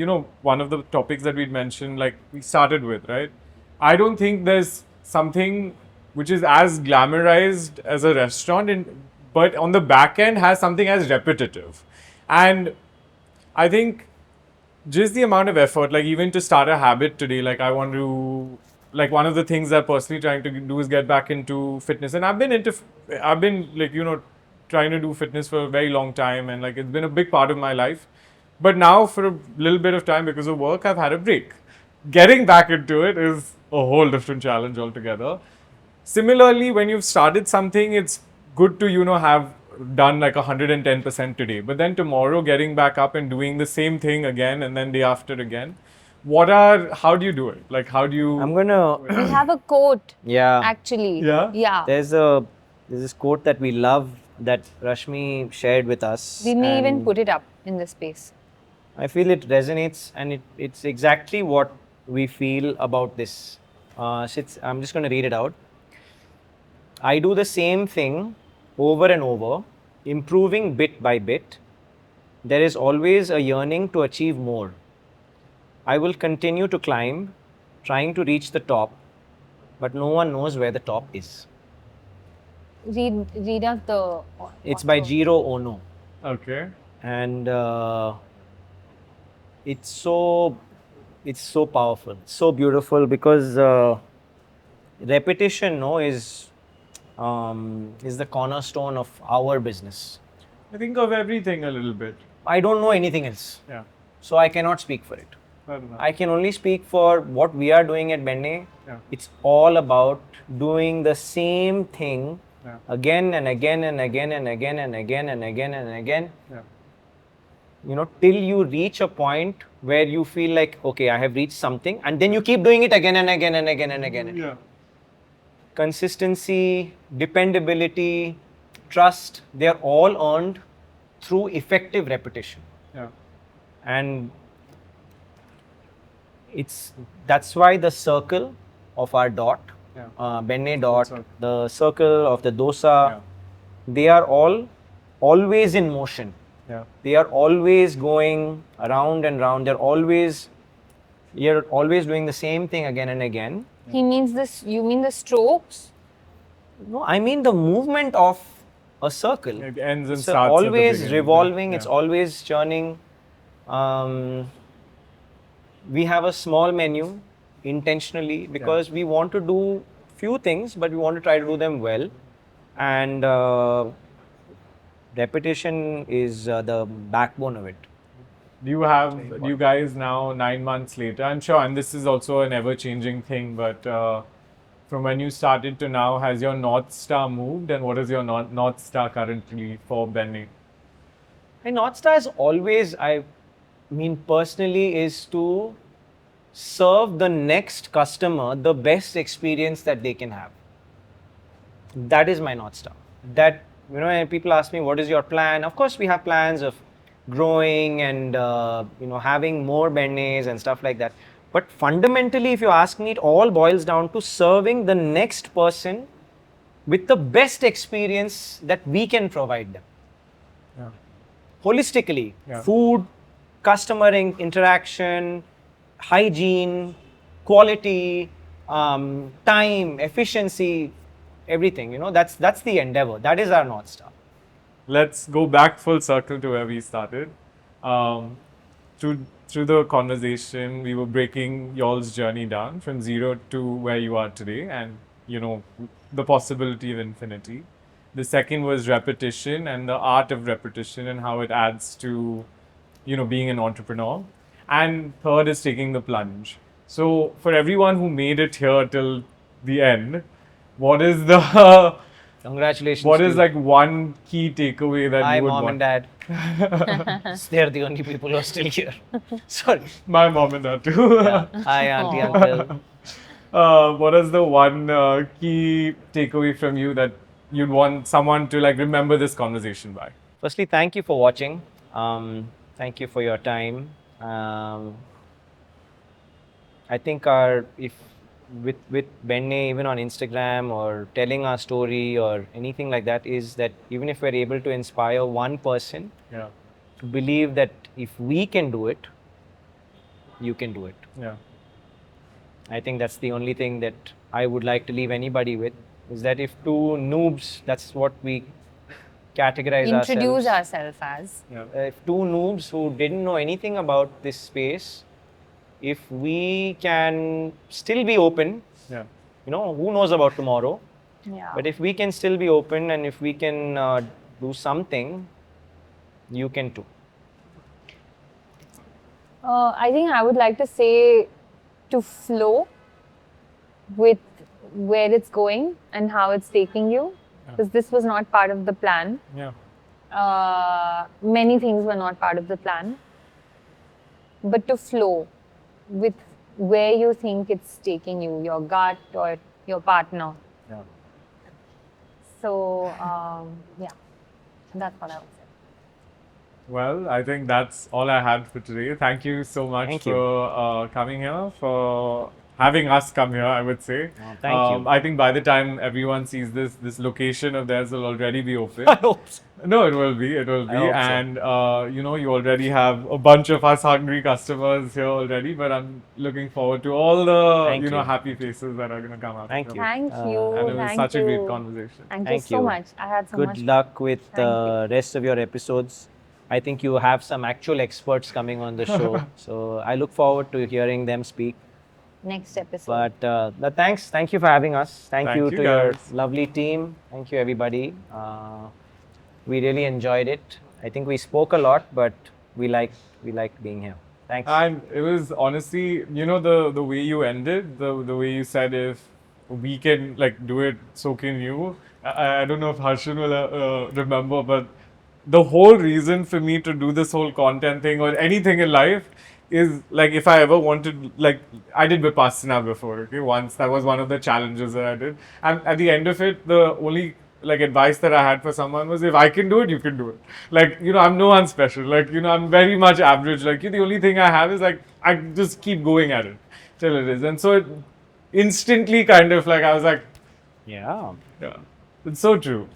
one of the topics that we'd mentioned, like we started with, right? I don't think there's something which is as glamorized as a restaurant, but on the back end has something as repetitive. And I think just the amount of effort, like even to start a habit today, like I want to, like one of the things I'm personally trying to do is get back into fitness. And I've been like, trying to do fitness for a very long time, and like it's been a big part of my life. But now for a little bit of time because of work, I've had a break. Getting back into it is a whole different challenge altogether. Similarly, when you've started something, it's good to, have done like 110% today. But then tomorrow, getting back up and doing the same thing again, and then day after again. How do you do it? Like, how do you... I'm gonna. We have a quote, Yeah. actually. Yeah? Yeah. There's this quote that we love that Rashmi shared with us. We may even and put it up in the space. I feel it resonates, and it's exactly what we feel about this. I'm just going to read it out. I do the same thing over and over, improving bit by bit. There is always a yearning to achieve more. I will continue to climb, trying to reach the top, but no one knows where the top is. Read out the... It's by Jiro Ono. Okay. And it's so powerful, so beautiful, because repetition is the cornerstone of our business. I think of everything a little bit. I don't know anything else, Yeah. so I cannot speak for it. Fair enough. I can only speak for what we are doing at Benne. Yeah. It's all about doing the same thing Yeah. again and again and again and again and again and again and again. Yeah. Till you reach a point where you feel like, okay, I have reached something, and then you keep doing it again and again and again and again. Yeah. Consistency, dependability, trust, they are all earned through effective repetition. Yeah. And that's why the circle of our dot, Benne dot, the circle of the dosa, they are all always in motion. Yeah. They are always going around and round. You're always doing the same thing again and again. He means this, you mean the strokes? No, I mean the movement of a circle. It ends and It's starts at the always beginning. revolving, Yeah. it's always churning. We have a small menu intentionally because we want to do few things, but we want to try to do them well. And repetition is the backbone of it. Do you guys now, 9 months later, I'm sure, and this is also an ever-changing thing, but from when you started to now, has your North Star moved, and what is your North Star currently for Benne? My North Star is always, personally, is to serve the next customer the best experience that they can have. That is my North Star. That, when people ask me, what is your plan? Of course, we have plans of growing and, having more Bennes and stuff like that. But fundamentally, if you ask me, it all boils down to serving the next person with the best experience that we can provide them. Yeah. Holistically, Yeah. food, customer interaction, hygiene, quality, time, efficiency, everything. That's the endeavor. That is our North Star. Let's go back full circle to where we started. Through the conversation, we were breaking y'all's journey down from zero to where you are today, and the possibility of infinity. The second was repetition and the art of repetition and how it adds to being an entrepreneur. And third is taking the plunge. So for everyone who made it here till the end, what is the Congratulations. what to is you. like one key takeaway that Hi, you would mom want? and dad. They're the only people who are still here. Sorry. My mom and dad too. Hi, auntie, uncle. What is the one key takeaway from you that you'd want someone to like remember this conversation by? Firstly, thank you for watching. Thank you for your time. I think if with Benne, even on Instagram or telling our story or anything like that, is that even if we're able to inspire one person Yeah. to believe that if we can do it, you can do it. Yeah. I think that's the only thing that I would like to leave anybody with, is that if two noobs, that's what we categorize Introduce ourselves. ourselves as. Yeah. If two noobs who didn't know anything about this space, if we can still be open, Yeah. who knows about tomorrow? Yeah. But if we can still be open and if we can do something, you can too. I think I would like to say to flow with where it's going and how it's taking you, because this was not part of the plan. Yeah. Many things were not part of the plan, but to flow with where you think it's taking you, your gut or your partner. Yeah. So, yeah, that's what I would say. Well, I think that's all I had for today. Thank you so much Thank you. for coming here, for having us come here, I would say. Thank you. I think by the time everyone sees this location of theirs will already be open. I hope so. No, it will be. It will be. hope so. And, you already have a bunch of us hungry customers here already. But I'm looking forward to all the, Thank you. happy faces that are going to come out. Thank of you. here. Thank you. And it was Thank such a you. great conversation. Thank you Thank so you. much. I had so Good much. luck with Thank the rest of your episodes. I think you have some actual experts coming on the show. So I look forward to hearing them speak. Next episode. But thanks. Thank you for having us. Thank Thank you you, to your guys. lovely team. Thank you, everybody. We really enjoyed it. I think we spoke a lot, but we like being here. Thanks. And it was honestly, the way you ended, the way you said, if we can do it, so can you. I don't know if Harshan will remember, but the whole reason for me to do this whole content thing or anything in life is if I ever wanted, I did Vipassana before, okay, once. That was one of the challenges that I did. And at the end of it, the only advice that I had for someone was, if I can do it, you can do it. I'm no one special. I'm very much average. The only thing I have is I just keep going at it till it is. And so it instantly kind of I was like, Yeah. yeah, it's so true.